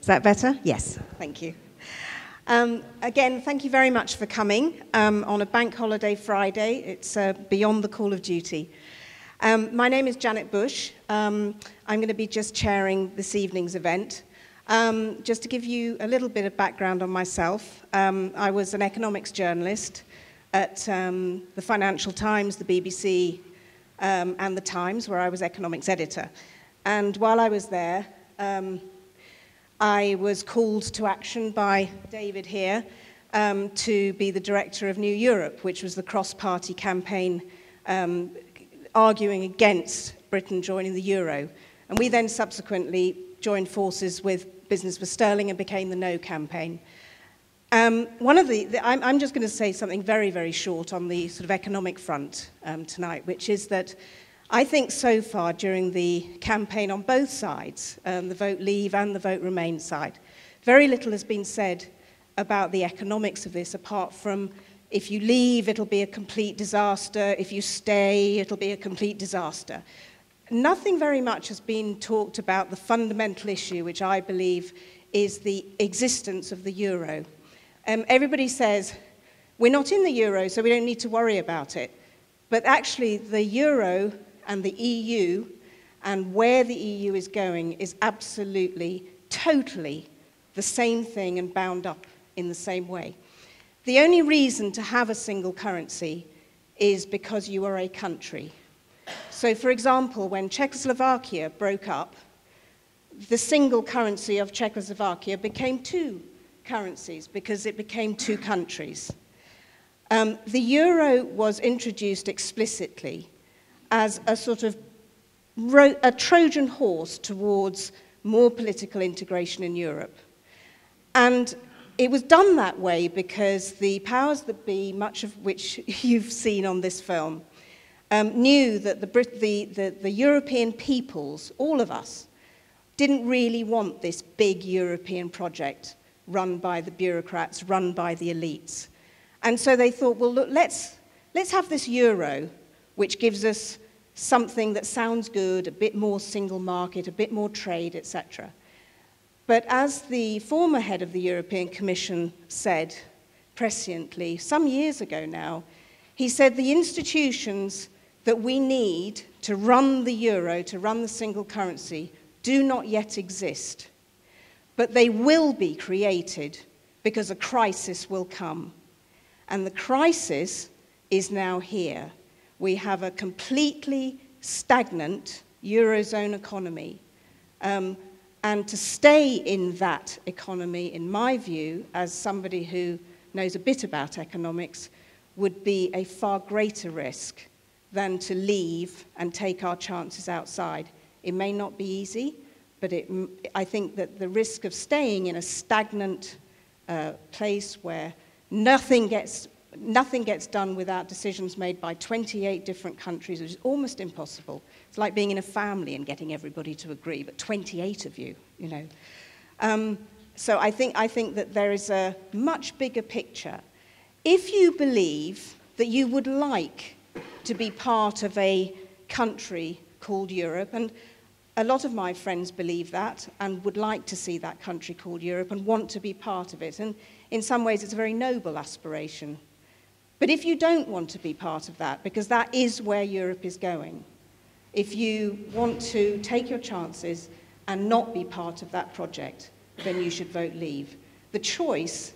Is that better? Yes, thank you. Again, thank you very much for coming on a bank holiday Friday. It's beyond the call of duty. My name is Janet Bush. I'm going to be just chairing this evening's event. Just to give you a little bit of background on myself, I was an economics journalist at the Financial Times, the BBC, and the Times, where I was economics editor. And while I was there, I was called to action by David here to be the director of New Europe, which was the cross-party campaign arguing against Britain joining the euro. And we then subsequently joined forces with Business for Sterling and became the No campaign. I'm just going to say something very, very short on the sort of economic front tonight, which is that I think so far during the campaign on both sides, the vote leave and the vote remain side, very little has been said about the economics of this, apart from if you leave, it'll be a complete disaster. If you stay, it'll be a complete disaster. Nothing very much has been talked about the fundamental issue, which I believe is the existence of the euro. Everybody says, we're not in the euro, so we don't need to worry about it. But actually, the euro and the EU and where the EU is going is absolutely, totally the same thing and bound up in the same way. The only reason to have a single currency is because you are a country. So, for example, when Czechoslovakia broke up, the single currency of Czechoslovakia became two currencies because it became two countries. The euro was introduced explicitly as a sort of a Trojan horse towards more political integration in Europe. And it was done that way because the powers that be, much of which you've seen on this film, knew that the European peoples, all of us, didn't really want this big European project run by the bureaucrats, run by the elites. And so they thought, well, look, let's have this euro, which gives us something that sounds good, a bit more single market, a bit more trade, etc. But as the former head of the European Commission said presciently, some years ago now, he said the institutions that we need to run the euro, to run the single currency, do not yet exist. But they will be created because a crisis will come. And the crisis is now here. We have a completely stagnant Eurozone economy. And to stay in that economy, in my view, as somebody who knows a bit about economics, would be a far greater risk than to leave and take our chances outside. It may not be easy, but I think that the risk of staying in a stagnant place where nothing gets done without decisions made by 28 different countries, which is almost impossible. It's like being in a family and getting everybody to agree, but 28 of you, you know. So I think that there is a much bigger picture. If you believe that you would like to be part of a country called Europe, and a lot of my friends believe that and would like to see that country called Europe and want to be part of it, and in some ways it's a very noble aspiration. But if you don't want to be part of that, because that is where Europe is going, if you want to take your chances and not be part of that project, then you should vote leave. The choice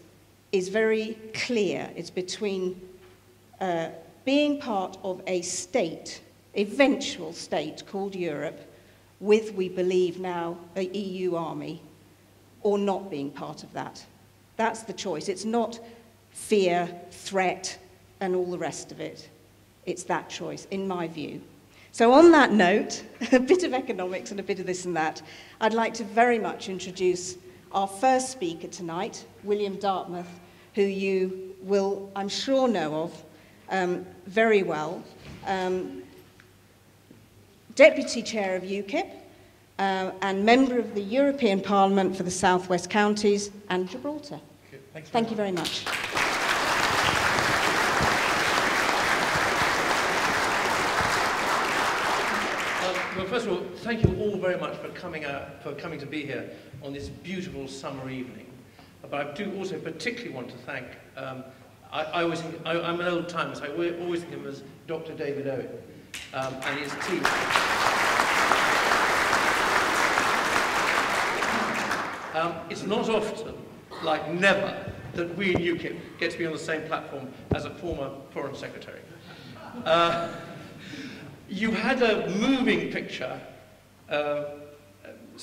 is very clear. It's between being part of a state, eventual state called Europe, with, we believe now, an EU army, or not being part of that. That's the choice. It's not fear, threat, and all the rest of it. It's that choice, in my view. So on that note, a bit of economics and a bit of this and that, I'd like to very much introduce our first speaker tonight, William Dartmouth, who you will, I'm sure, know of very well. Deputy Chair of UKIP and Member of the European Parliament for the South West Counties and Gibraltar. Thank you very much. Well, first of all, thank you all very much for coming to be here on this beautiful summer evening. But I do also particularly want to thank, I'm an old timer, so I always think of him as Dr. David Owen and his team. It's not often, like never, that we in UKIP get to be on the same platform as a former Foreign Secretary. You had a moving picture,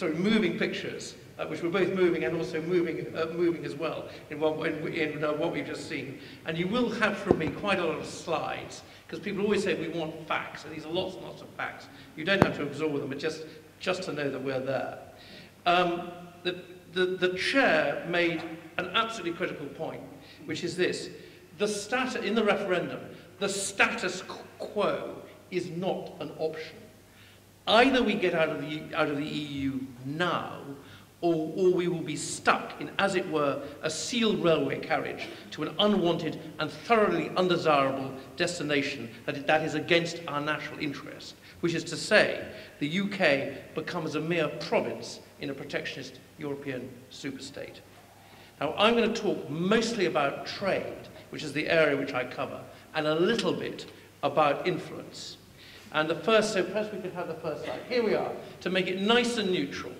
moving pictures, which were both moving and also moving as well in what we've just seen. And you will have from me quite a lot of slides, because people always say we want facts, and these are lots and lots of facts. You don't have to absorb them, but just to know that we're there. The chair made an absolutely critical point, which is this: in the referendum, the status quo is not an option. Either we get out of the EU now, or we will be stuck in, as it were, a sealed railway carriage to an unwanted and thoroughly undesirable destination that is against our national interest, which is to say, the UK becomes a mere province in a protectionist European superstate. Now, I'm going to talk mostly about trade, which is the area which I cover, and a little bit about influence. And so perhaps we could have the first slide. Here we are, to make it nice and neutral.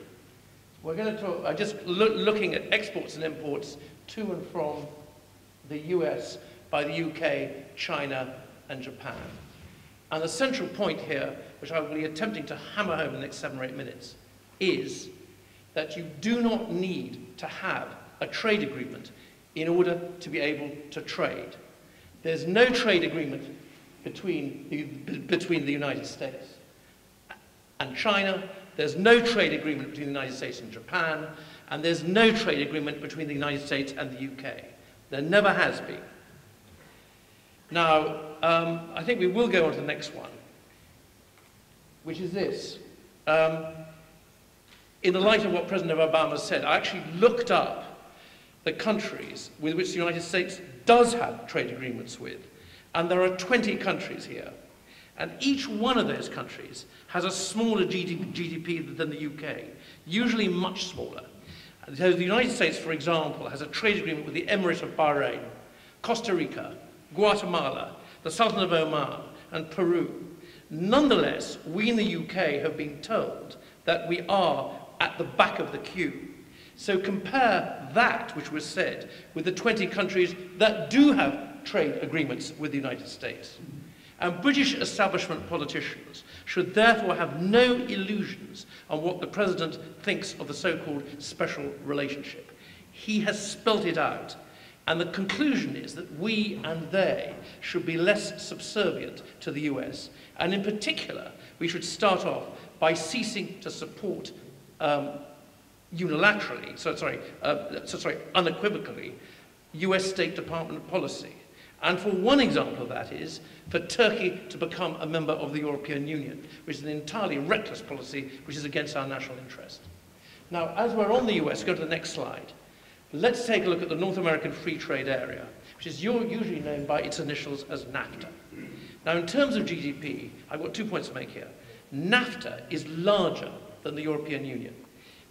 We're going to talk, just looking at exports and imports to and from the US by the UK, China, and Japan. And the central point here, which I will be attempting to hammer home in the next 7 or 8 minutes, is that you do not need to have a trade agreement in order to be able to trade. There's no trade agreement between the United States and China. There's no trade agreement between the United States and Japan, and there's no trade agreement between the United States and the UK. There never has been. Now, I think we will go on to the next one, which is this. In the light of what President Obama said, I actually looked up the countries with which the United States does have trade agreements with. And there are 20 countries here. And each one of those countries has a smaller GDP than the UK, usually much smaller. And so the United States, for example, has a trade agreement with the Emirate of Bahrain, Costa Rica, Guatemala, the Sultan of Oman, and Peru. Nonetheless, we in the UK have been told that we are at the back of the queue. So compare that, which was said, with the 20 countries that do have trade agreements with the United States. And British establishment politicians should therefore have no illusions on what the President thinks of the so-called special relationship. He has spelt it out, and the conclusion is that we and they should be less subservient to the US. And in particular, we should start off by ceasing to support unequivocally, US State Department policy. And for one example of that is for Turkey to become a member of the European Union, which is an entirely reckless policy which is against our national interest. Now, as we're on the US, go to the next slide. Let's take a look at the North American Free Trade Area, which is usually known by its initials as NAFTA. Now, in terms of GDP, I've got 2 points to make here. NAFTA is larger than the European Union.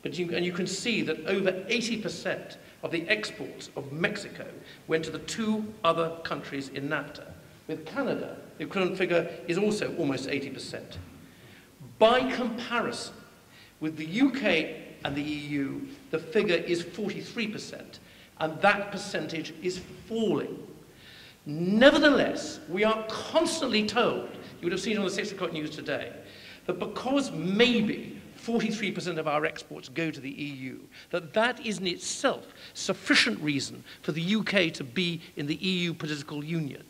And you can see that over 80% of the exports of Mexico went to the 2 other countries in NAFTA. With Canada, the equivalent figure is also almost 80%. By comparison, with the UK and the EU, the figure is 43%, and that percentage is falling. Nevertheless, we are constantly told, you would have seen on the 6 o'clock news today, that because maybe 43% of our exports go to the EU, that is in itself sufficient reason for the UK to be in the EU political union.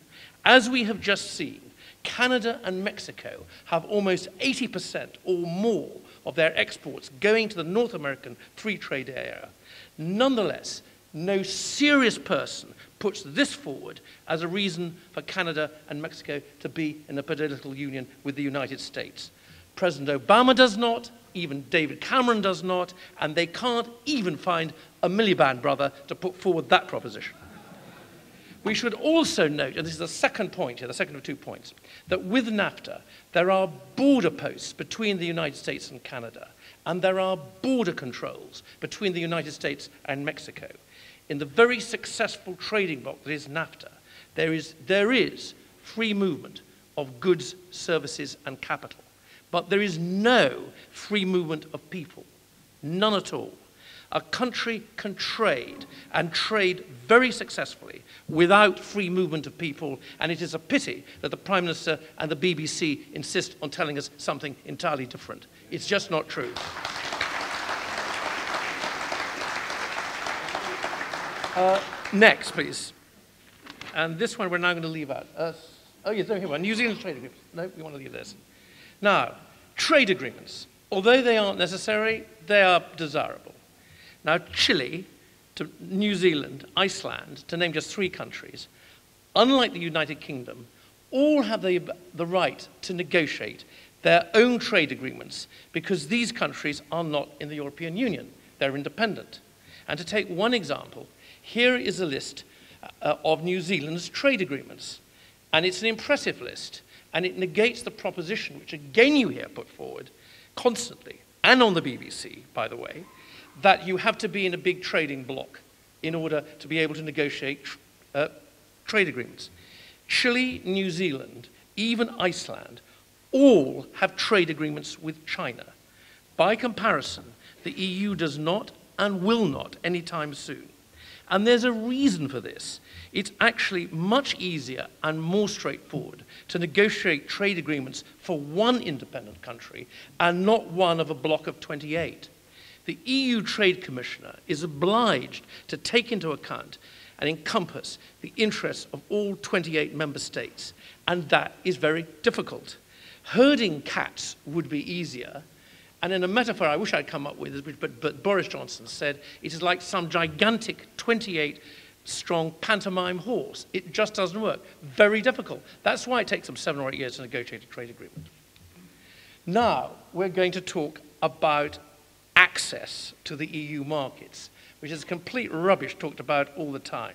As we have just seen, Canada and Mexico have almost 80% or more of their exports going to the North American Free Trade Area. Nonetheless, no serious person puts this forward as a reason for Canada and Mexico to be in a political union with the United States. President Obama does not, even David Cameron does not, and they can't even find a Miliband brother to put forward that proposition. We should also note, and this is the second point here, the second of 2 points, that with NAFTA, there are border posts between the United States and Canada, and there are border controls between the United States and Mexico. In the very successful trading bloc that is NAFTA, there is free movement of goods, services, and capital. But there is no free movement of people, none at all. A country can trade, and trade very successfully, without free movement of people, and it is a pity that the Prime Minister and the BBC insist on telling us something entirely different. It's just not true. Next, please. And this one we're now going to leave out. Oh, yes, no, here one. New Zealand trade agreements. No, we want to leave this. Now, trade agreements. Although they aren't necessary, they are desirable. Now, Chile, to New Zealand, Iceland, to name just 3 countries, unlike the United Kingdom, all have the right to negotiate their own trade agreements because these countries are not in the European Union. They're independent. And to take one example, here is a list of New Zealand's trade agreements. And it's an impressive list, and it negates the proposition, which again you hear put forward constantly, and on the BBC, by the way, that you have to be in a big trading bloc in order to be able to negotiate trade agreements. Chile, New Zealand, even Iceland, all have trade agreements with China. By comparison, the EU does not and will not anytime soon. And there's a reason for this. It's actually much easier and more straightforward to negotiate trade agreements for one independent country and not one of a bloc of 28. The EU Trade Commissioner is obliged to take into account and encompass the interests of all 28 member states, and that is very difficult. Herding cats would be easier, and in a metaphor I wish I'd come up with, but Boris Johnson said, it is like some gigantic 28-strong pantomime horse. It just doesn't work. Very difficult. That's why it takes them 7 or 8 years to negotiate a trade agreement. Now, we're going to talk about access to the EU markets, which is complete rubbish talked about all the time.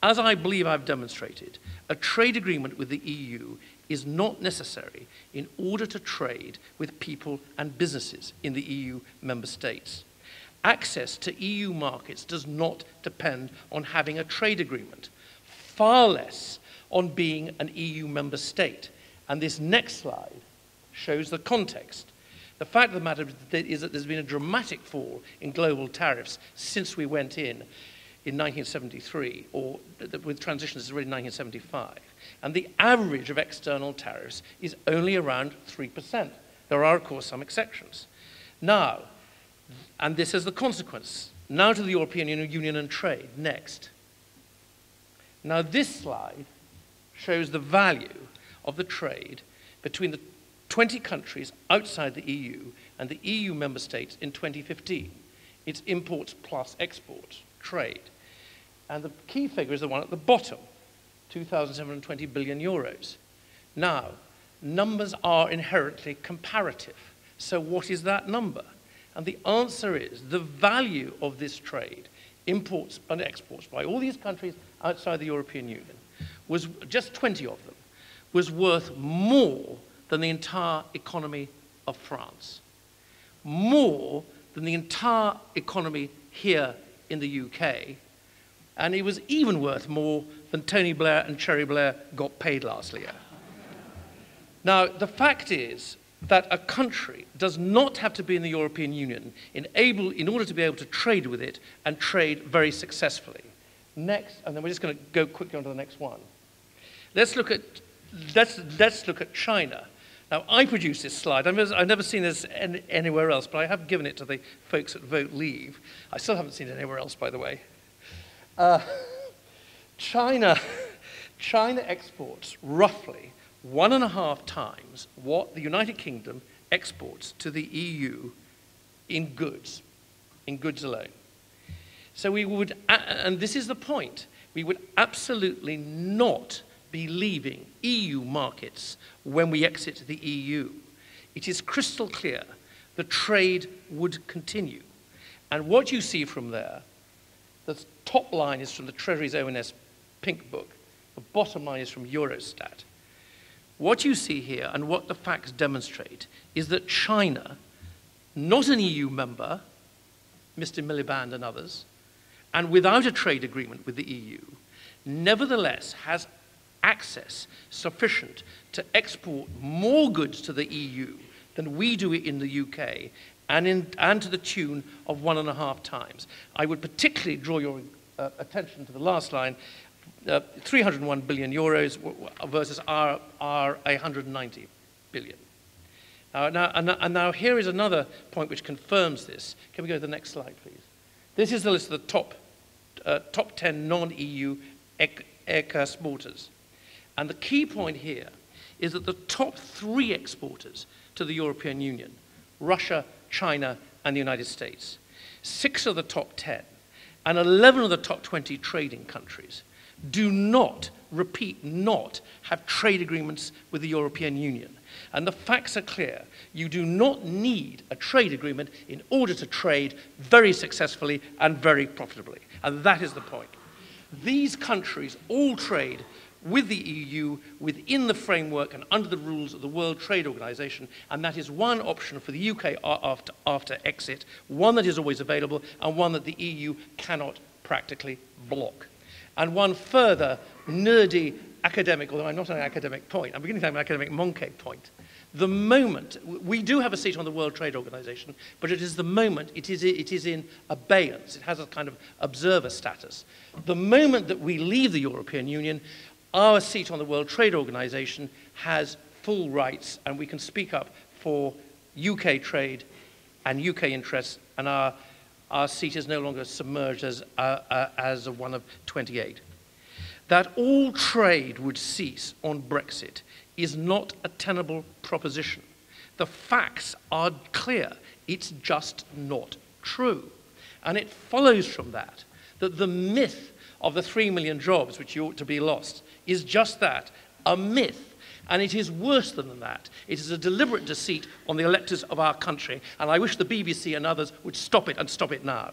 As I believe I've demonstrated, a trade agreement with the EU is not necessary in order to trade with people and businesses in the EU member states. Access to EU markets does not depend on having a trade agreement, far less on being an EU member state. And this next slide shows the context. The fact of the matter is that there's been a dramatic fall in global tariffs since we went in 1973, or with transitions it's already 1975. And the average of external tariffs is only around 3%. There are, of course, some exceptions. Now, and this is the consequence. Now to the European Union and trade. Next. Now this slide shows the value of the trade between the 20 countries outside the EU and the EU member states in 2015. It's imports plus exports, trade. And the key figure is the one at the bottom, 2,720 billion euros. Now, numbers are inherently comparative. So what is that number? And the answer is the value of this trade, imports and exports by all these countries outside the European Union, was just 20 of them, was worth more than the entire economy of France, more than the entire economy here in the UK, and it was even worth more than Tony Blair and Cherry Blair got paid last year. Now, the fact is that a country does not have to be in the European Union in order to be able to trade with it and trade very successfully. Next, and then we're just going to go quickly on to the next one. Let's look at China. Now, I produced this slide. I've never seen this anywhere else, but I have given it to the folks at Vote Leave. I still haven't seen it anywhere else, by the way. China exports roughly 1.5 times what the United Kingdom exports to the EU in goods alone. So we would, and this is the point, we would absolutely not be leaving EU markets when we exit the EU. It is crystal clear the trade would continue. And what you see from there, the top line is from the Treasury's own pink book. The bottom line is from Eurostat. What you see here and what the facts demonstrate is that China, not an EU member, Mr. Miliband and others, and without a trade agreement with the EU, nevertheless has access sufficient to export more goods to the EU than we do it in the UK, and to the tune of 1.5 times. I would particularly draw your attention to the last line, 301 billion euros versus our 190 billion. Now here is another point which confirms this. Can we go to the next slide, please? This is the list of the top 10 non-EU exporters. And the key point here is that the top 3 exporters to the European Union, Russia, China, and the United States, 6 of the top 10, and 11 of the top 20 trading countries do not, repeat, not have trade agreements with the European Union. And the facts are clear. You do not need a trade agreement in order to trade very successfully and very profitably. And that is the point. These countries all trade with the EU within the framework and under the rules of the World Trade Organization, and that is one option for the UK after exit, one that is always available, and one that the EU cannot practically block. And one further nerdy academic, although I'm not an academic point, I'm beginning to have an academic monkey point. The moment, we do have a seat on the World Trade Organization, but it is the moment it is in abeyance. It has a kind of observer status. The moment that we leave the European Union, our seat on the World Trade Organization has full rights, and we can speak up for UK trade and UK interests, and our seat is no longer submerged as one of 28. That all trade would cease on Brexit is not a tenable proposition. The facts are clear. It's just not true. And it follows from that the myth of the 3 million jobs which ought to be lost is just that, a myth. And it is worse than that. It is a deliberate deceit on the electors of our country, and I wish the BBC and others would stop it, and stop it now.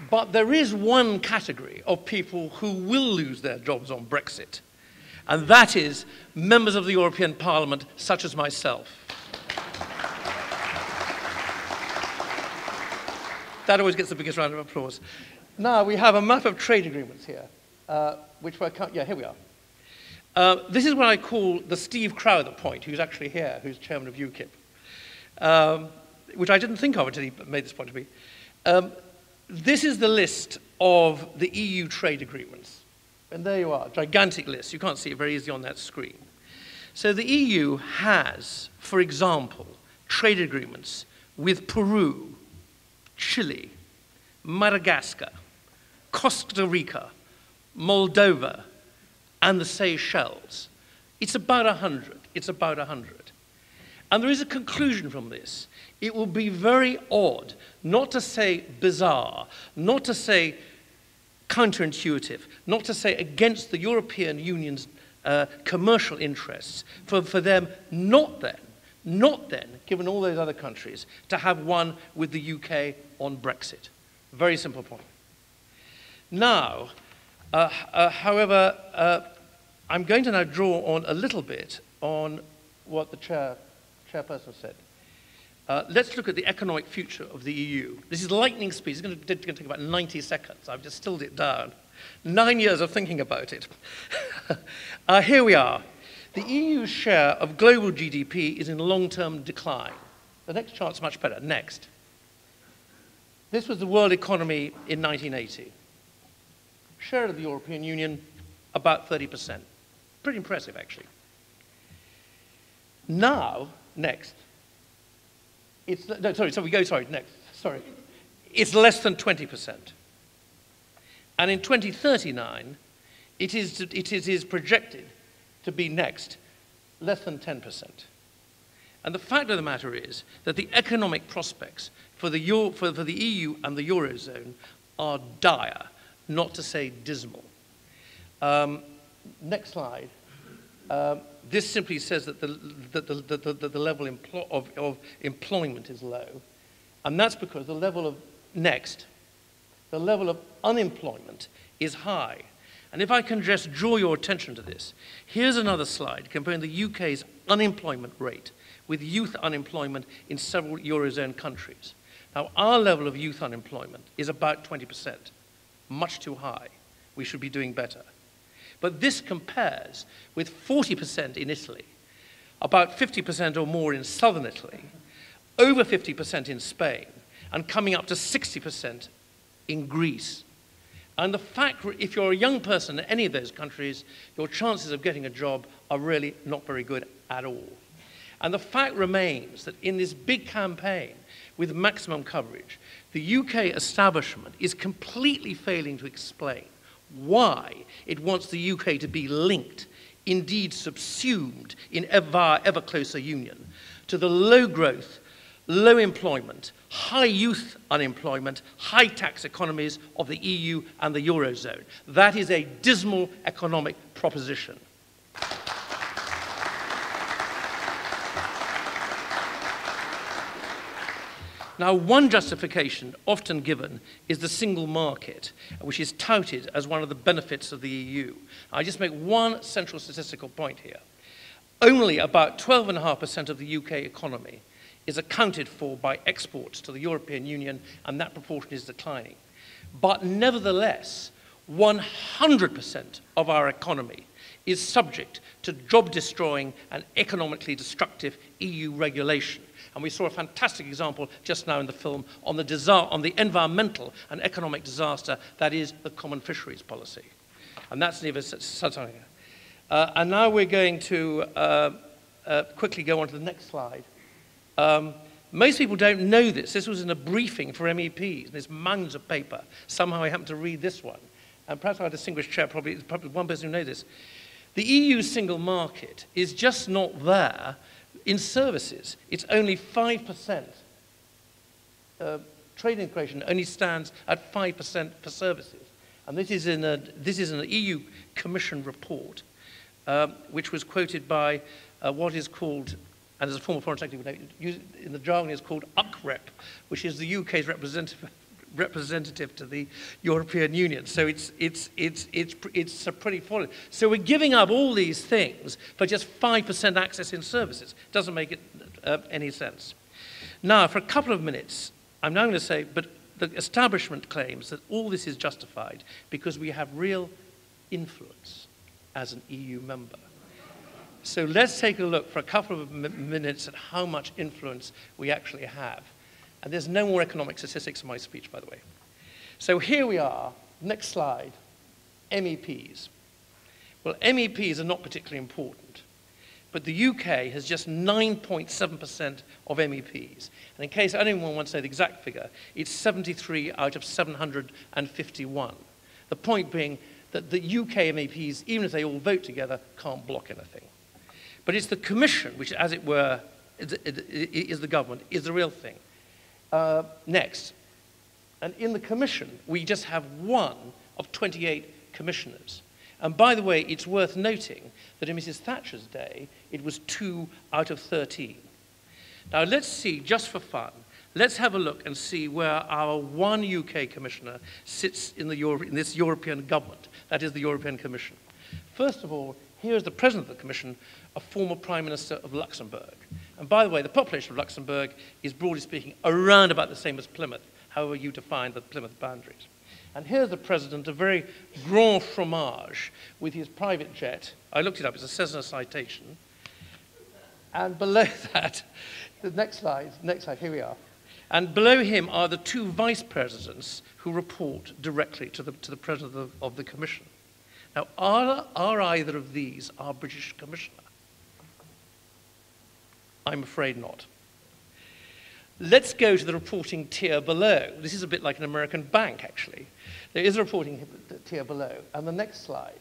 But there is one category of people who will lose their jobs on Brexit, and that is members of the European Parliament, such as myself. That always gets the biggest round of applause. Now, we have a map of trade agreements here, which we're, yeah, here we are. This is what I call the Steve Crowther point, who's actually here, who's chairman of UKIP, which I didn't think of until he made this point to me. This is the list of the EU trade agreements. And there you are, gigantic list. You can't see it very easily on that screen. So the EU has, for example, trade agreements with Peru, Chile, Madagascar, Costa Rica, Moldova, and the Seychelles. It's about 100. It's about 100. And there is a conclusion from this. It will be very odd, not to say bizarre, not to say counterintuitive, not to say against the European Union's commercial interests, for them not then, given all those other countries, to have one with the UK on Brexit. Very simple point. Now, however, I'm going to now draw on a little bit on what the chairperson said. Let's look at the economic future of the EU. This is lightning speed. It's going to take about 90 seconds. I've just distilled it down. 9 years of thinking about it. Here we are. The EU's share of global GDP is in long-term decline. The next chart's much better. Next. This was the world economy in 1980. Share of the European Union, about 30%. Pretty impressive, actually. Now, next. It's, no, next. Sorry. It's less than 20%. And in 2039, it is projected to be next, less than 10%. And the fact of the matter is that the economic prospects for the EU and the Eurozone are dire, not to say dismal. Next slide. this simply says that the level of employment is low. And that's because the level of unemployment is high. And if I can just draw your attention to this, here's another slide comparing the UK's unemployment rate with youth unemployment in several Eurozone countries. Now, our level of youth unemployment is about 20%, much too high. We should be doing better. But this compares with 40% in Italy, about 50% or more in southern Italy, over 50% in Spain, and coming up to 60% in Greece. And the fact, if you're a young person in any of those countries, your chances of getting a job are really not very good at all. And the fact remains that in this big campaign with maximum coverage, the UK establishment is completely failing to explain why it wants the UK to be linked, indeed subsumed in ever closer union, to the low growth, low employment, high youth unemployment, high tax economies of the EU and the Eurozone. That is a dismal economic proposition. Now, one justification often given is the single market, which is touted as one of the benefits of the EU. I just make one central statistical point here. Only about 12.5% of the UK economy is accounted for by exports to the European Union, and that proportion is declining. But nevertheless, 100% of our economy is subject to job-destroying and economically destructive EU regulation. And we saw a fantastic example just now in the film on the environmental and economic disaster that is the common fisheries policy. And that's never satire. And now we're going to quickly go on to the next slide. Most people don't know this. This was in a briefing for MEPs, there's mounds of paper. Somehow I happened to read this one. And perhaps our distinguished chair probably one person who knows this. The EU single market is just not there in services. It's only 5%. Trade integration only stands at 5% for services. And this is in an EU Commission report, which was quoted by what is called, and as a former foreign secretary, in the jargon is called UKIP, which is the UK's representative to the European Union. So it's a pretty falling. So we're giving up all these things for just 5% access in services. Doesn't make it any sense. Now, for a couple of minutes, I'm now going to say, but the establishment claims that all this is justified because we have real influence as an EU member. So let's take a look for a couple of minutes at how much influence we actually have. And there's no more economic statistics in my speech, by the way. So here we are, next slide, MEPs. Well, MEPs are not particularly important, but the UK has just 9.7% of MEPs. And in case anyone wants to know the exact figure, it's 73 out of 751. The point being that the UK MEPs, even if they all vote together, can't block anything. But it's the Commission, which, as it were, is the government, is the real thing. Next. And in the Commission, we just have one of 28 commissioners. And by the way, it's worth noting that in Mrs. Thatcher's day, it was 2 out of 13. Now let's see, just for fun, let's have a look and see where our one UK commissioner sits in this European government, that is the European Commission. First of all, here is the President of the Commission, a former Prime Minister of Luxembourg. And by the way, the population of Luxembourg is, broadly speaking, around about the same as Plymouth, however you define the Plymouth boundaries. And here's the President, a very grand fromage with his private jet. I looked it up, it's a Cessna Citation. And below that, the next slide, here we are. And below him are the 2 vice presidents who report directly to the President of the Commission. Now, are either of these our British Commissioner? I'm afraid not. Let's go to the reporting tier below. This is a bit like an American bank, actually. There is a reporting tier below. And the next slide.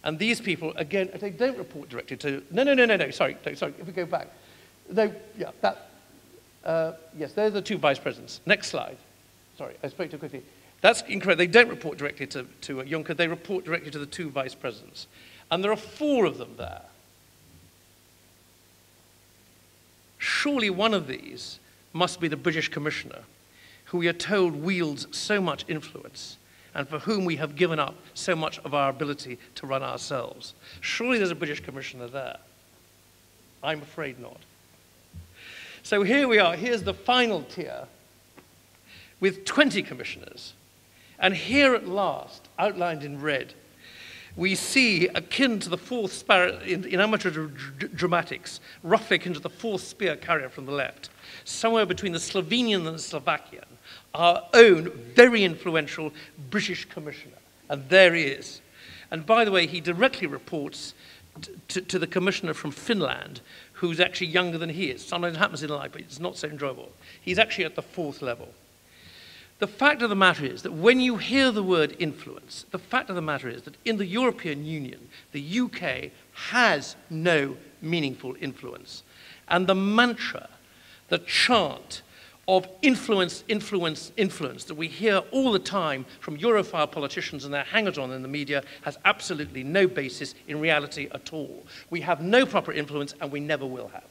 And these people, again, they don't report directly to... No, sorry, if we go back. No, yeah, yes, they're the 2 vice presidents. Next slide. Sorry, I spoke too quickly. That's incorrect. They don't report directly to Juncker. They report directly to the 2 vice presidents. And there are 4 of them there. surely one of these must be the British Commissioner, who we are told wields so much influence and for whom we have given up so much of our ability to run ourselves. Surely there's a British Commissioner there. I'm afraid not. So here we are. Here's the final tier with 20 commissioners. And here at last, outlined in red, we see, akin to the fourth sparrow in amateur dramatics, roughly akin to the fourth spear carrier from the left, somewhere between the Slovenian and the Slovakian, our own very influential British commissioner. And there he is. And by the way, he directly reports to the commissioner from Finland, who's actually younger than he is. Sometimes it happens in life, but it's not so enjoyable. He's actually at the fourth level. The fact of the matter is that when you hear the word influence, the fact of the matter is that in the European Union, the UK has no meaningful influence. And the mantra, the chant of influence, influence, influence that we hear all the time from Europhile politicians and their hangers-on in the media has absolutely no basis in reality at all. We have no proper influence and we never will have.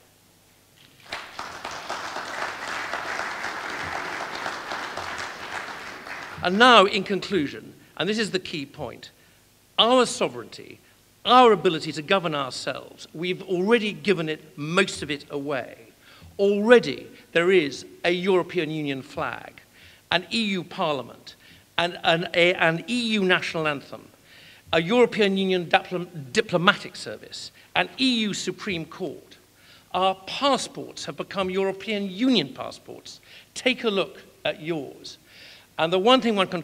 And now, in conclusion, and this is the key point, our sovereignty, our ability to govern ourselves, we've already given it, most of it, away. Already there is a European Union flag, an EU Parliament, an EU national anthem, a European Union diplomatic service, an EU Supreme Court. Our passports have become European Union passports. Take a look at yours. And the one thing one can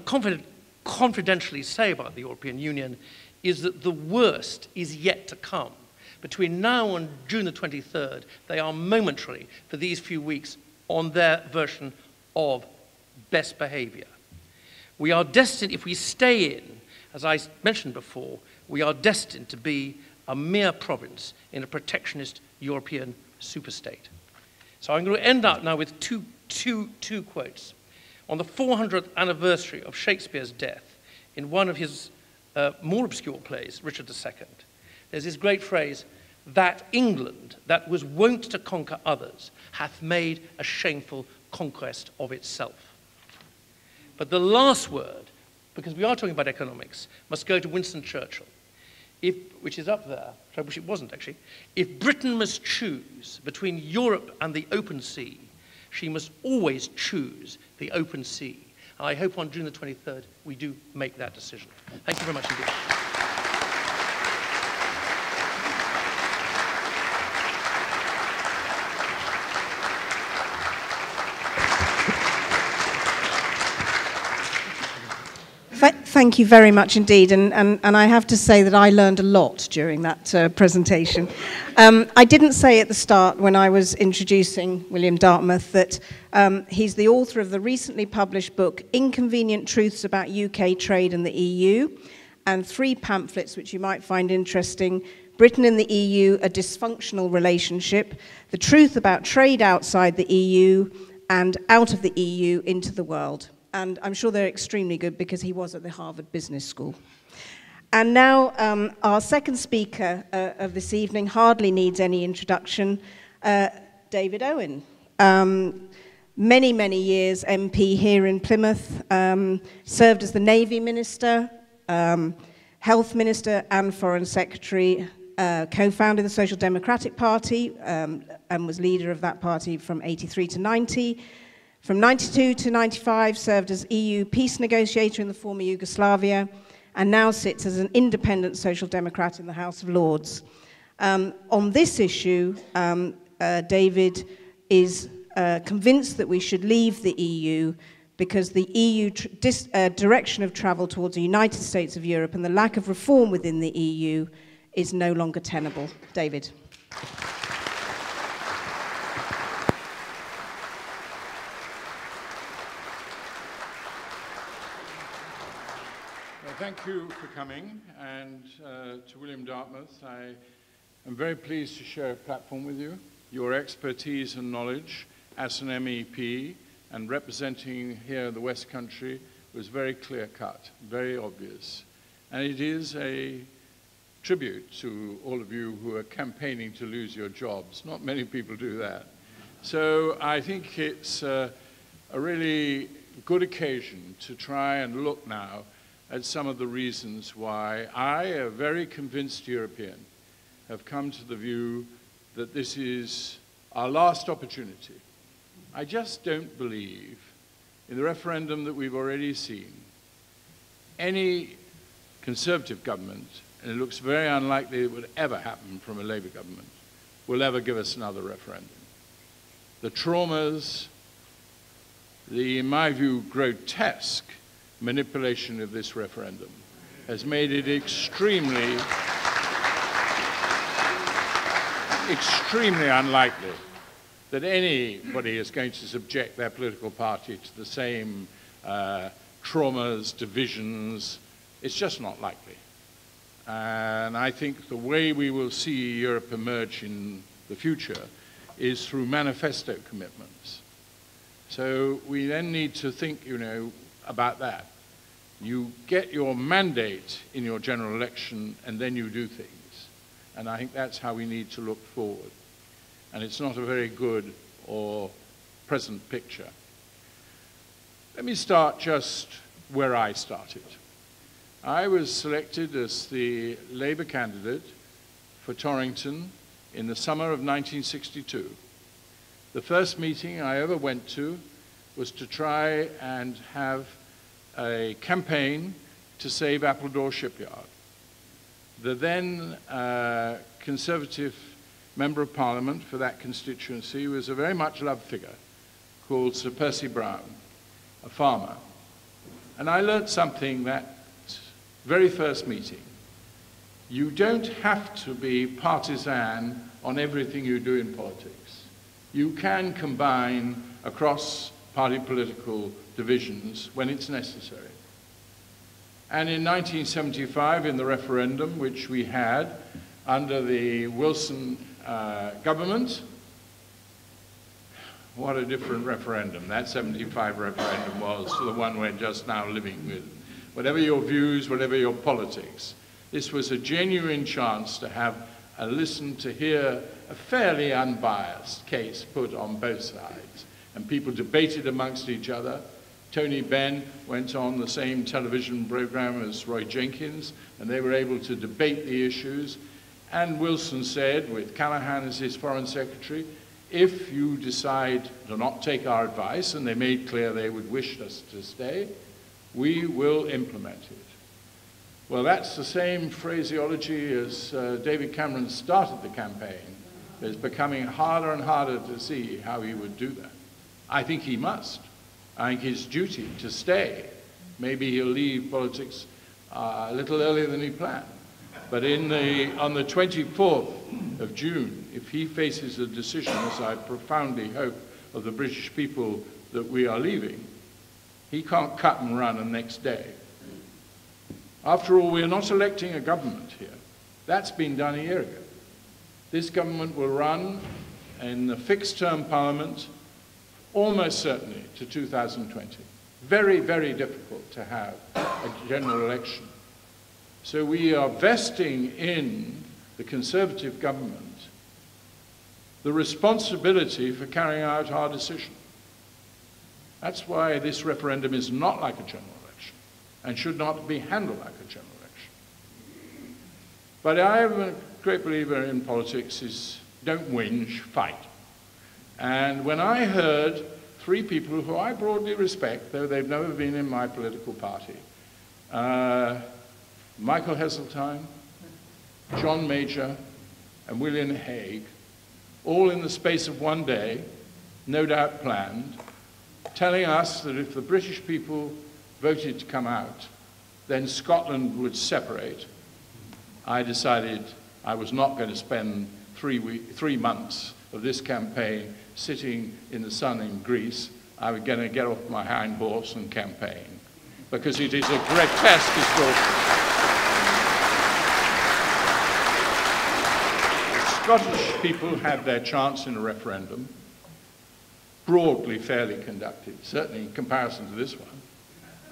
confidentially say about the European Union is that the worst is yet to come. Between now and June the 23rd, they are momentarily, for these few weeks, on their version of best behavior. We are destined, if we stay in, as I mentioned before, we are destined to be a mere province in a protectionist European superstate. So I'm going to end up now with two quotes. On the 400th anniversary of Shakespeare's death, in one of his more obscure plays, Richard II, there's this great phrase, that England, that was wont to conquer others, hath made a shameful conquest of itself. But the last word, because we are talking about economics, must go to Winston Churchill, which is up there, I wish it wasn't actually. If Britain must choose between Europe and the open sea, she must always choose the open sea. And I hope on June the 23rd we do make that decision. Thank you very much indeed. Thank you very much indeed, and I have to say that I learned a lot during that presentation. I didn't say at the start when I was introducing William Dartmouth that he's the author of the recently published book Inconvenient Truths About UK Trade and the EU, and 3 pamphlets which you might find interesting: Britain and the EU, A Dysfunctional Relationship, The Truth About Trade Outside the EU, and Out of the EU into the World. And I'm sure they're extremely good because he was at the Harvard Business School. And now our second speaker of this evening hardly needs any introduction, David Owen. Many, many years MP here in Plymouth, served as the Navy Minister, Health Minister and Foreign Secretary, co-founded the Social Democratic Party and was leader of that party from 83 to 90. From 92 to 95, served as EU peace negotiator in the former Yugoslavia, and now sits as an independent Social Democrat in the House of Lords. On this issue, David is convinced that we should leave the EU because the EU direction of travel towards the United States of Europe and the lack of reform within the EU is no longer tenable. David. Thank you for coming, and to William Dartmouth, I am very pleased to share a platform with you. Your expertise and knowledge as an MEP and representing here the West Country was very clear-cut, very obvious. And it is a tribute to all of you who are campaigning to lose your jobs. Not many people do that. So I think it's a really good occasion to try and look now at some of the reasons why I, a very convinced European, have come to the view that this is our last opportunity. I just don't believe in the referendum that we've already seen any Conservative government, and it looks very unlikely it would ever happen from a Labour government, will ever give us another referendum. The traumas, the, in my view, grotesque manipulation of this referendum has made it extremely unlikely that anybody is going to subject their political party to the same traumas, divisions. It's just not likely. And I think the way we will see Europe emerge in the future is through manifesto commitments. So we then need to think, about that. You get your mandate in your general election and then you do things. And I think that's how we need to look forward. And it's not a very good or present picture. Let me start just where I started. I was selected as the Labour candidate for Torrington in the summer of 1962. The first meeting I ever went to was to try and have a campaign to save Appledore Shipyard. The then Conservative Member of Parliament for that constituency was a very much loved figure called Sir Percy Brown, a farmer. And I learnt something that very first meeting. You don't have to be partisan on everything you do in politics. You can combine across party political divisions when it's necessary. And in 1975, in the referendum which we had under the Wilson government, what a different referendum that 75 referendum was to the one we're just now living with. Whatever your views, whatever your politics, this was a genuine chance to have a listen, to hear a fairly unbiased case put on both sides. And people debated amongst each other. Tony Benn went on the same television program as Roy Jenkins, and they were able to debate the issues. And Wilson said, with Callaghan as his foreign secretary, if you decide to not take our advice, and they made clear they would wish us to stay, we will implement it. Well, that's the same phraseology as David Cameron started the campaign. It's becoming harder and harder to see how he would do that. I think he must. I think his duty to stay. Maybe he'll leave politics a little earlier than he planned. But on the 24th of June, if he faces a decision, as I profoundly hope, of the British people that we are leaving, he can't cut and run the next day. After all, we're not electing a government here. That's been done a year ago. This government will run in the fixed-term parliament almost certainly to 2020. Very, very difficult to have a general election. So we are vesting in the Conservative government the responsibility for carrying out our decision. That's why this referendum is not like a general election and should not be handled like a general election. But I am a great believer in politics is don't whinge, fight. And when I heard three people who I broadly respect, though they've never been in my political party, Michael Heseltine, John Major, and William Hague, all in the space of one day, no doubt planned, telling us that if the British people voted to come out, then Scotland would separate. I decided I was not going to spend 3 months of this campaign sitting in the sun in Greece. I was going to get off my hind horse and campaign, because it is a grotesque historical. The Scottish people had their chance in a referendum, broadly fairly conducted, certainly in comparison to this one,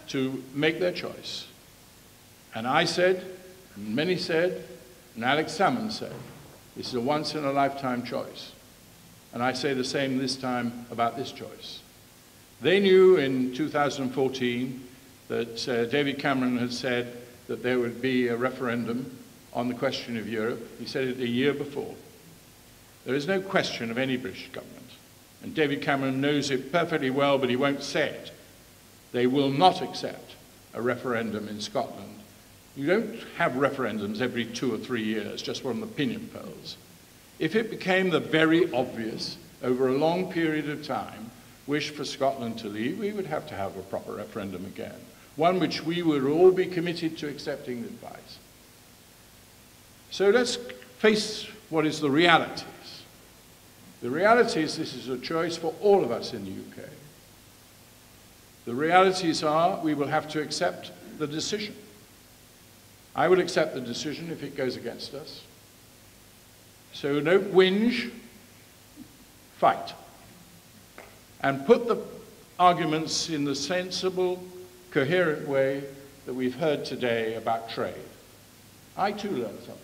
to make their choice. And I said, and many said, and Alex Salmond said, this is a once-in-a-lifetime choice. And I say the same this time about this choice. They knew in 2014 that David Cameron had said that there would be a referendum on the question of Europe. He said it a year before. There is no question of any British government, and David Cameron knows it perfectly well, but he won't say it. They will not accept a referendum in Scotland. You don't have referendums every 2 or 3 years, just from opinion polls. If it became the very obvious, over a long period of time, wish for Scotland to leave, we would have to have a proper referendum again, one which we would all be committed to accepting advice. So let's face what is the realities. The reality is this is a choice for all of us in the UK. The realities are we will have to accept the decision. I will accept the decision if it goes against us. So don't whinge, fight. And put the arguments in the sensible, coherent way that we've heard today about trade. I too learned something.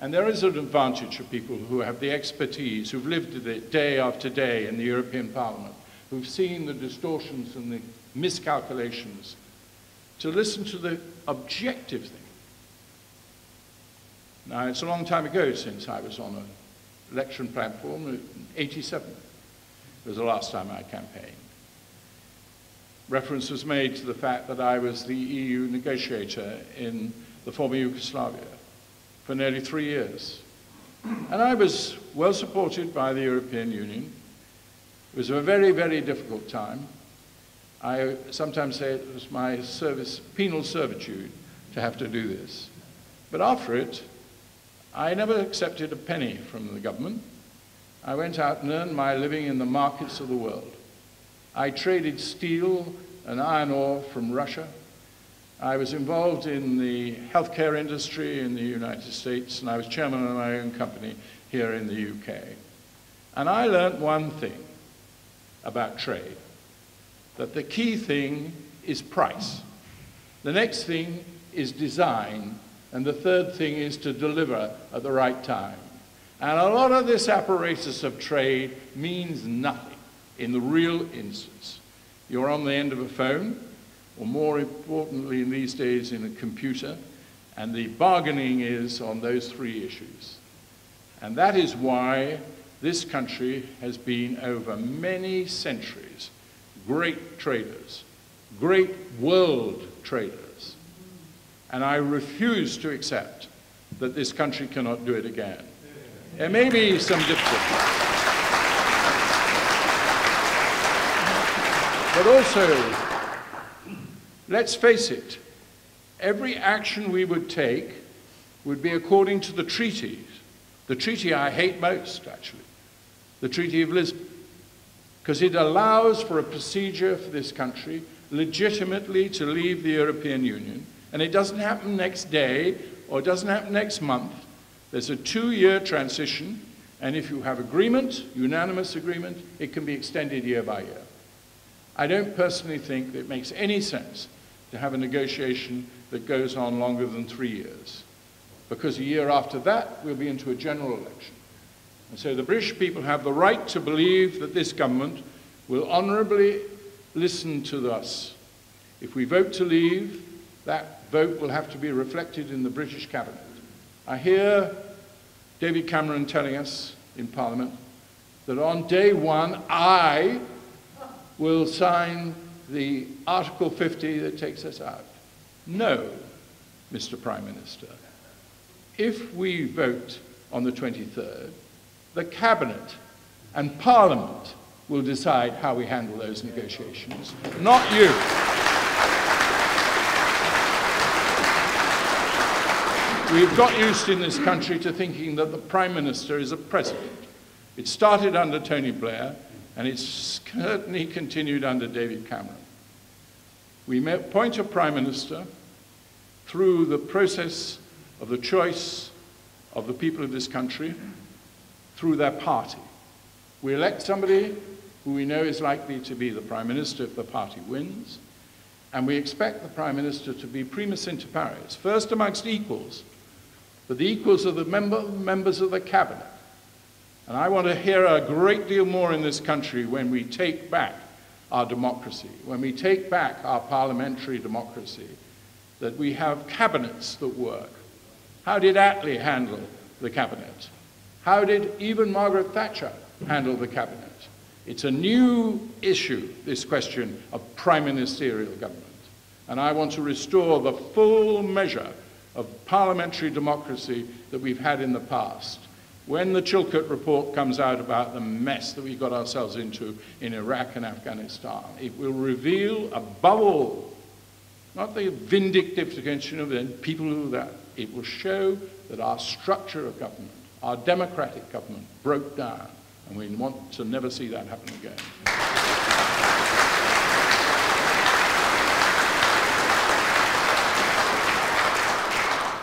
And there is an advantage for people who have the expertise, who've lived with it day after day in the European Parliament, who've seen the distortions and the miscalculations, to listen to the objective thing. Now, it's a long time ago since I was on an election platform. 87 was the last time I campaigned. Reference was made to the fact that I was the EU negotiator in the former Yugoslavia for nearly 3 years. And I was well supported by the European Union. It was a very, very difficult time. I sometimes say it was my penal servitude to have to do this. But after it, I never accepted a penny from the government. I went out and earned my living in the markets of the world. I traded steel and iron ore from Russia. I was involved in the healthcare industry in the United States, and I was chairman of my own company here in the UK. And I learned one thing about trade, that the key thing is price. The next thing is design, and the third thing is to deliver at the right time. And a lot of this apparatus of trade means nothing in the real instance. You're on the end of a phone, or more importantly in these days in a computer, and the bargaining is on those 3 issues. And that is why this country has been, over many centuries, great traders, great world traders. And I refuse to accept that this country cannot do it again. There may be some difficulties. But also, let's face it, every action we would take would be according to the treaties. The treaty I hate most, actually, the Treaty of Lisbon, because it allows for a procedure for this country legitimately to leave the European Union, and it doesn't happen next day, or it doesn't happen next month. There's a 2-year transition, and if you have agreement, unanimous agreement, it can be extended year by year. I don't personally think that it makes any sense to have a negotiation that goes on longer than 3 years, because a year after that, we'll be into a general election. And so the British people have the right to believe that this government will honourably listen to us. If we vote to leave, that vote will have to be reflected in the British cabinet. I hear David Cameron telling us in Parliament that on day 1, I will sign the Article 50 that takes us out. No, Mr. Prime Minister. If we vote on the 23rd, the Cabinet and Parliament will decide how we handle those negotiations, not you. We've got used in this country to thinking that the Prime Minister is a president. It started under Tony Blair, and it's certainly continued under David Cameron. We appoint a Prime Minister through the process of the choice of the people of this country, through their party. We elect somebody who we know is likely to be the Prime Minister if the party wins, and we expect the Prime Minister to be primus inter pares, first amongst equals, but the equals are the members of the Cabinet. And I want to hear a great deal more in this country when we take back our democracy, when we take back our parliamentary democracy, that we have cabinets that work. How did Attlee handle the cabinet? How did even Margaret Thatcher handle the cabinet? It's a new issue, this question of prime ministerial government. And I want to restore the full measure of parliamentary democracy that we've had in the past. When the Chilcot report comes out about the mess that we got ourselves into in Iraq and Afghanistan, it will reveal, above all, not the vindictive against people who do that, it will show that our structure of government, our democratic government, broke down, and we want to never see that happen again.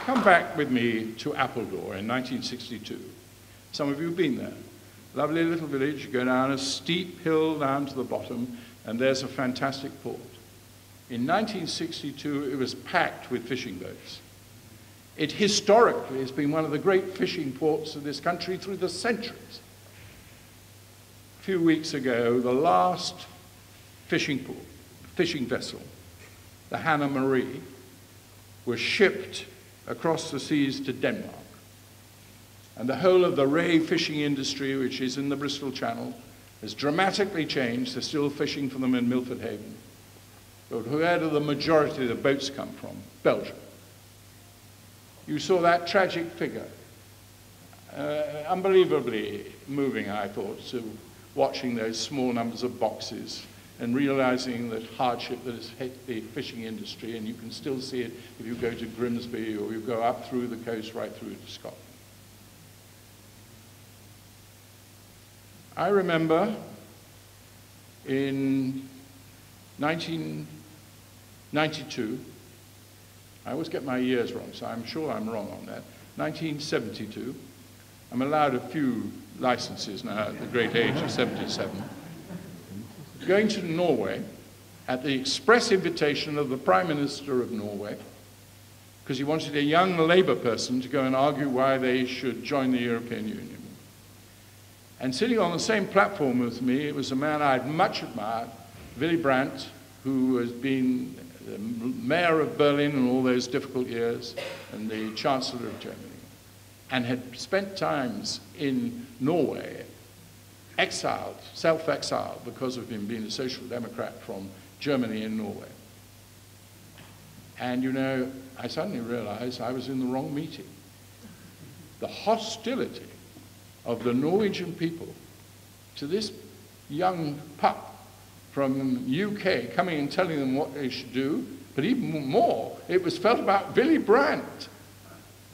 Come back with me to Appledore in 1962. Some of you have been there. Lovely little village. You go down a steep hill down to the bottom, and there's a fantastic port. In 1962, it was packed with fishing boats. It historically has been one of the great fishing ports of this country through the centuries. A few weeks ago, the last fishing vessel, the Hannah Marie, was shipped across the seas to Denmark. And the whole of the ray fishing industry, which is in the Bristol Channel, has dramatically changed. They're still fishing for them in Milford Haven. But where do the majority of the boats come from? Belgium. You saw that tragic figure. Unbelievably moving, I thought, to watching those small numbers of boxes and realizing the hardship that has hit the fishing industry, and you can still see it if you go to Grimsby or you go up through the coast right through to Scotland. I remember in 1992, I always get my years wrong, so I'm sure I'm wrong on that, 1972, I'm allowed a few licenses now at the great age of 77, going to Norway at the express invitation of the Prime Minister of Norway, because he wanted a young Labour person to go and argue why they should join the European Union. And sitting on the same platform with me, it was a man I'd much admired, Willy Brandt, who has been the mayor of Berlin in all those difficult years and the Chancellor of Germany, and had spent times in Norway, exiled, self-exiled, because of him being a social democrat from Germany and Norway. And you know, I suddenly realized I was in the wrong meeting. The hostility of the Norwegian people to this young pup from UK coming and telling them what they should do, but even more, it was felt about Willy Brandt.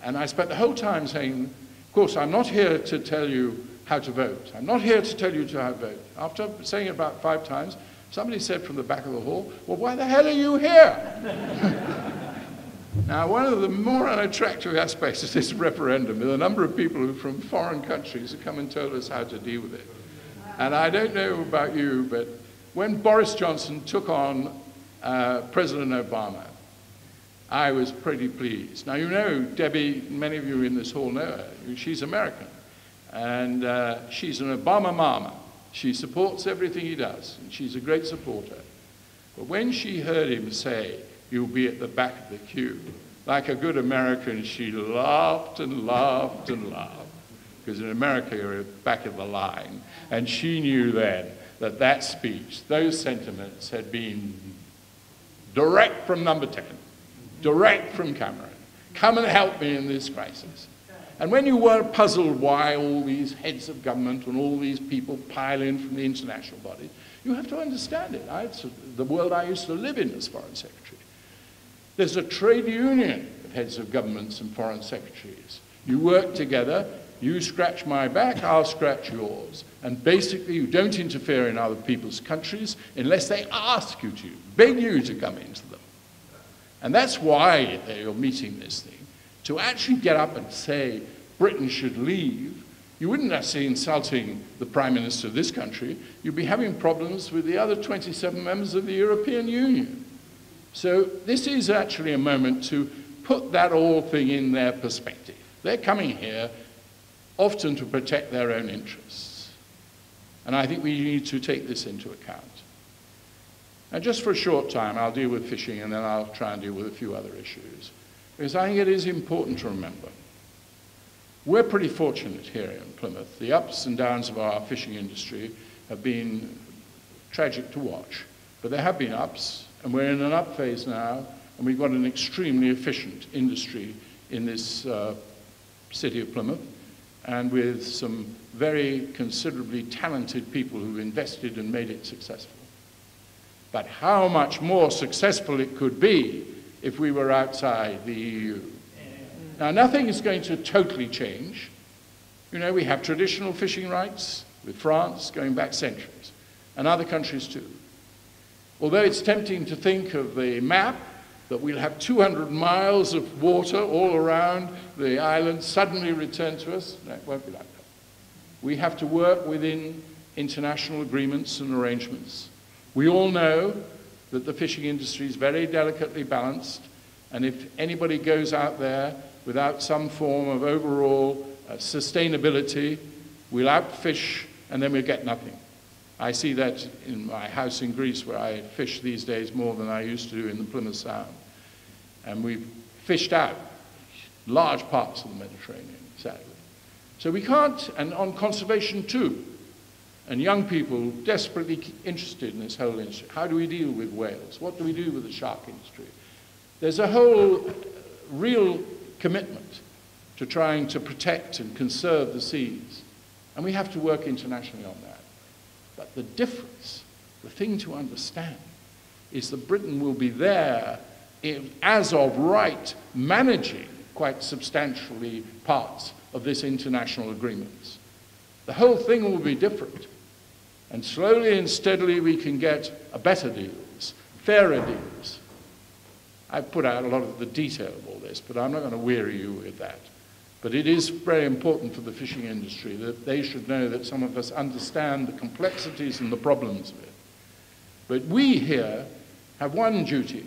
And I spent the whole time saying, of course, I'm not here to tell you how to vote. I'm not here to tell you how to vote. After saying it about 5 times, somebody said from the back of the hall, well, why the hell are you here? Now, one of the more unattractive aspects of this referendum is the number of people who from foreign countries have come and told us how to deal with it. And I don't know about you, but when Boris Johnson took on President Obama, I was pretty pleased. Now, you know, Debbie, many of you in this hall know her. She's American. And she's an Obama mama. She supports everything he does, and she's a great supporter. But when she heard him say, "You'll be at the back of the queue," like a good American, she laughed and laughed and laughed. Because in America, you're at the back of the line. And she knew then that that speech, those sentiments had been direct from number 10, direct from Cameron. Come and help me in this crisis. And when you were puzzled why all these heads of government and all these people pile in from the international bodies, you have to understand it. It's the world I used to live in as Foreign Secretary. There's a trade union of heads of governments and foreign secretaries. You work together, you scratch my back, I'll scratch yours. And basically you don't interfere in other people's countries unless they ask you to, beg you to come into them. And that's why you're meeting this thing. To actually get up and say Britain should leave, you wouldn't actually be insulting the Prime Minister of this country, you'd be having problems with the other 27 members of the European Union. So this is actually a moment to put that whole thing in their perspective. They're coming here often to protect their own interests. And I think we need to take this into account. And just for a short time, I'll deal with fishing and then I'll try and deal with a few other issues. Because I think it is important to remember, we're pretty fortunate here in Plymouth. The ups and downs of our fishing industry have been tragic to watch. But there have been ups, and we're in an up phase now, and we've got an extremely efficient industry in this city of Plymouth, and with some very considerably talented people who've invested and made it successful. But how much more successful it could be if we were outside the EU. Now, nothing is going to totally change. You know, we have traditional fishing rights with France going back centuries, and other countries too. Although it's tempting to think of the map, that we'll have 200 miles of water all around the island suddenly returned to us, no, it won't be like that. We have to work within international agreements and arrangements. We all know that the fishing industry is very delicately balanced, and if anybody goes out there without some form of overall sustainability, we'll outfish and then we'll get nothing. I see that in my house in Greece, where I fish these days more than I used to do in the Plymouth Sound. And we've fished out large parts of the Mediterranean, sadly. So we can't, and on conservation too, and young people desperately interested in this whole industry. How do we deal with whales? What do we do with the shark industry? There's a whole real commitment to trying to protect and conserve the seas. And we have to work internationally on that. But the difference, the thing to understand, is that Britain will be there as of right managing quite substantially parts of this international agreements. The whole thing will be different. And slowly and steadily we can get better deals, fairer deals. I've put out a lot of the detail of all this, but I'm not going to weary you with that. But it is very important for the fishing industry that they should know that some of us understand the complexities and the problems of it. But we here have one duty,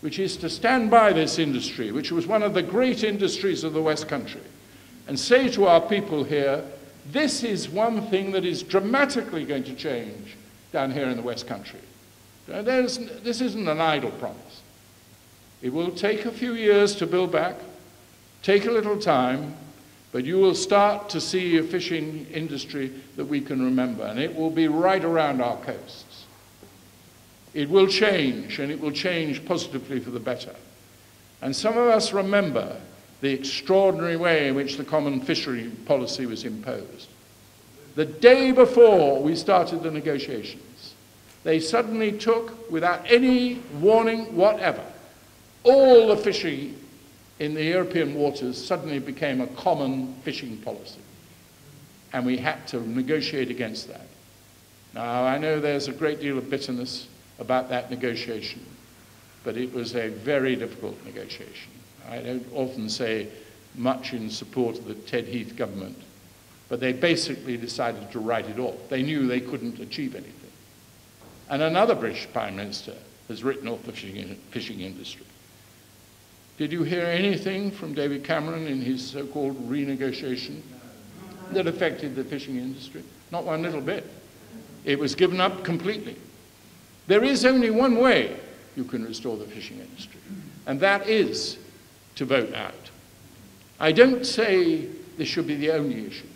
which is to stand by this industry, which was one of the great industries of the West Country, and say to our people here, this is one thing that is dramatically going to change down here in the West Country. This isn't an idle promise. It will take a few years to build back, take a little time, but you will start to see a fishing industry that we can remember, and it will be right around our coasts. It will change, and it will change positively for the better. And some of us remember the extraordinary way in which the common fishery policy was imposed. The day before we started the negotiations, they suddenly took, without any warning whatever, all the fishing in the European waters suddenly became a common fishing policy. And we had to negotiate against that. Now, I know there's a great deal of bitterness about that negotiation, but it was a very difficult negotiation. I don't often say much in support of the Ted Heath government, but they basically decided to write it off. They knew they couldn't achieve anything. And another British Prime Minister has written off the fishing industry. Did you hear anything from David Cameron in his so-called renegotiation that affected the fishing industry? Not one little bit. It was given up completely. There is only one way you can restore the fishing industry, and that is to vote out. I don't say this should be the only issue.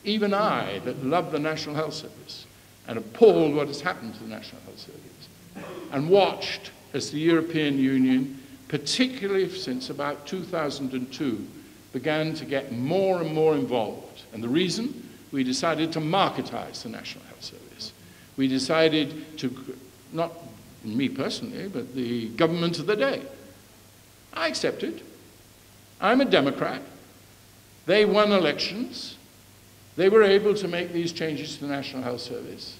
Even I, that love the National Health Service and appalled what has happened to the National Health Service, and watched as the European Union, particularly since about 2002, began to get more and more involved. And the reason? We decided to marketize the National Health Service. We decided to, not me personally, but the government of the day. I accepted. I'm a Democrat. They won elections. They were able to make these changes to the National Health Service.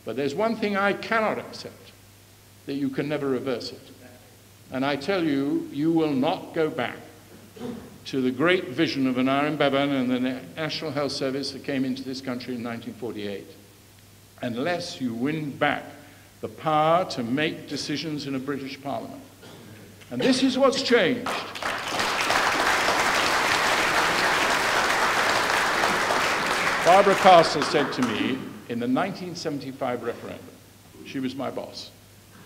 But there's one thing I cannot accept, that you can never reverse it. And I tell you, you will not go back to the great vision of Aneurin Bevan and the National Health Service that came into this country in 1948, unless you win back the power to make decisions in a British Parliament. And this is what's changed. Barbara Castle said to me in the 1975 referendum, she was my boss.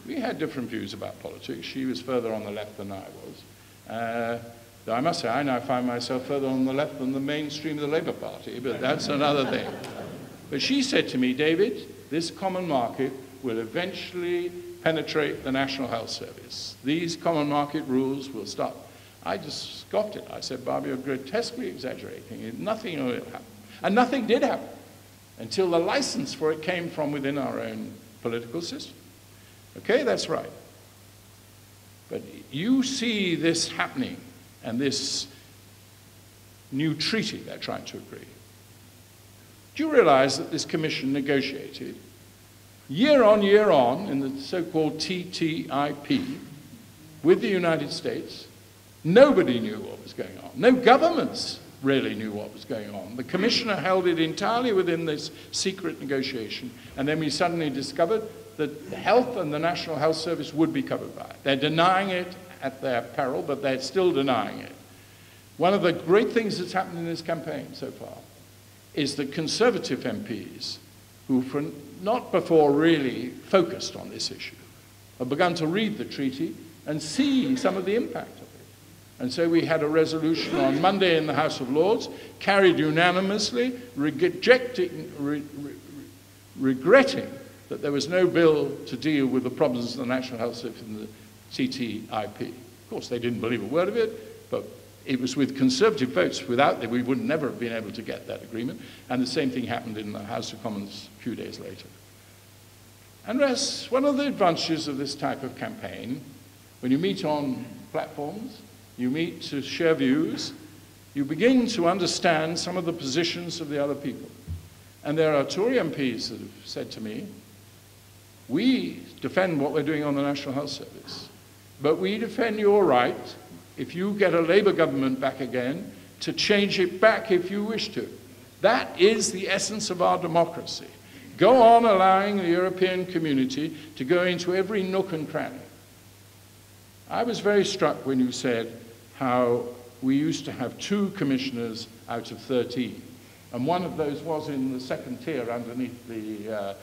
We had different views about politics. She was further on the left than I was. Though I must say, I now find myself further on the left than the mainstream of the Labour Party, but that's another thing. But she said to me, David, this common market will eventually penetrate the National Health Service. These common market rules will stop. I just scoffed it. I said, Barbara, you're grotesquely exaggerating. Nothing will happen. And nothing did happen until the license for it came from within our own political system. Okay, that's right. But you see this happening and this new treaty they're trying to agree. Do you realize that this commission negotiated year on in the so-called TTIP with the United States? Nobody knew what was going on. No governments really knew what was going on. The commissioner held it entirely within this secret negotiation, and then we suddenly discovered that the health and the National Health Service would be covered by it. They're denying it at their peril, but they're still denying it. One of the great things that's happened in this campaign so far is that Conservative MPs, who not before really focused on this issue, have begun to read the treaty and see some of the impact of it. And so we had a resolution on Monday in the House of Lords, carried unanimously, regretting that there was no bill to deal with the problems of the National Health Service in the TTIP. Of course, they didn't believe a word of it, but it was with Conservative votes. Without that, we would never have been able to get that agreement. And the same thing happened in the House of Commons a few days later. And that's one of the advantages of this type of campaign. When you meet on platforms, you meet to share views, you begin to understand some of the positions of the other people. And there are Tory MPs that have said to me, we defend what we're doing on the National Health Service, but we defend your right, if you get a Labour government back again, to change it back if you wish to. That is the essence of our democracy. Go on allowing the European community to go into every nook and cranny. I was very struck when you said how we used to have 2 commissioners out of 13. And one of those was in the second tier underneath the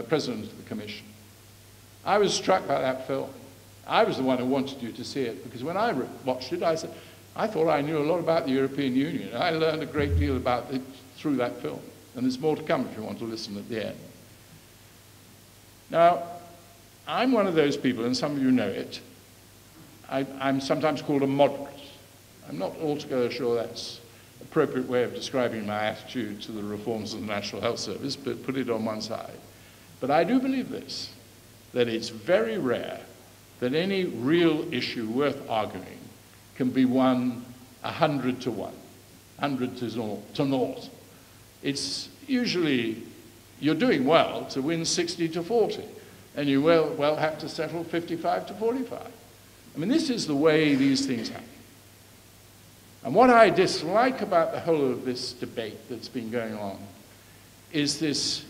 president of the commission. I was struck by that film. I was the one who wanted you to see it, because when I watched it, I said, I thought I knew a lot about the European Union. I learned a great deal about it through that film. And there's more to come if you want to listen at the end. Now, I'm one of those people, and some of you know it. I'm sometimes called a moderate. I'm not altogether sure that's an appropriate way of describing my attitude to the reforms of the National Health Service, but put it on one side. But I do believe this, that it's very rare that any real issue worth arguing can be won 100 to 1, 100 to naught. It's usually, you're doing well to win 60 to 40, and you well have to settle 55 to 45. I mean, this is the way these things happen. And what I dislike about the whole of this debate that's been going on is this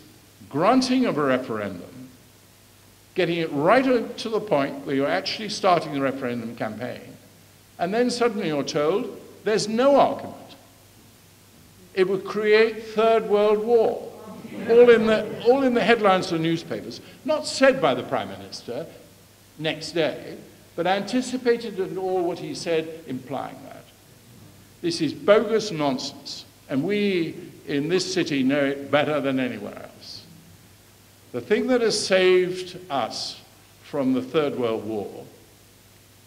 granting of a referendum, getting it right to the point where you're actually starting the referendum campaign, and then suddenly you're told there's no argument. It would create Third World War, all in the headlines of the newspapers, not said by the Prime Minister next day, but anticipated in all what he said, implying that. This is bogus nonsense, and we in this city know it better than anywhere else. The thing that has saved us from the Third World War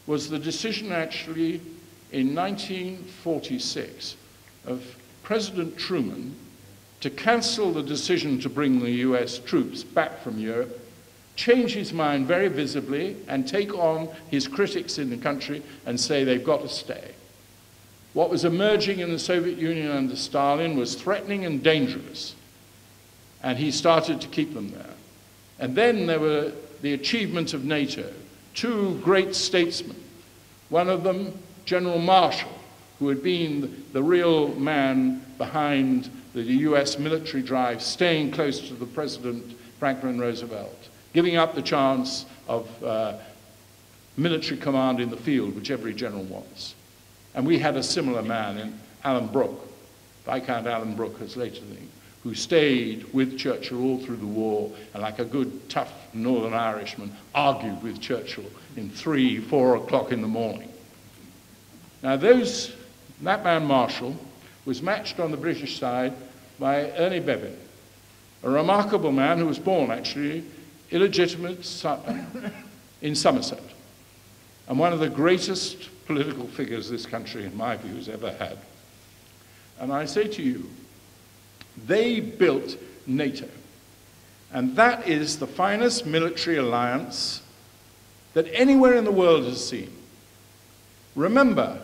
was the decision actually in 1946 of President Truman to cancel the decision to bring the US troops back from Europe, change his mind very visibly, and take on his critics in the country and say they've got to stay. What was emerging in the Soviet Union under Stalin was threatening and dangerous, and he started to keep them there. And then there were the achievement of NATO, 2 great statesmen, one of them General Marshall, who had been the real man behind the US military drive, staying close to the President Franklin Roosevelt, giving up the chance of military command in the field, which every general wants. And we had a similar man in Alan Brooke, Viscount Alan Brooke has later thing, who stayed with Churchill all through the war and like a good, tough Northern Irishman, argued with Churchill in 3, 4 o'clock in the morning. Now that man Marshall was matched on the British side by Ernie Bevan, a remarkable man who was born actually illegitimate in Somerset, and one of the greatest political figures this country, in my view, has ever had. And I say to you, they built NATO, and that is the finest military alliance that anywhere in the world has seen. Remember,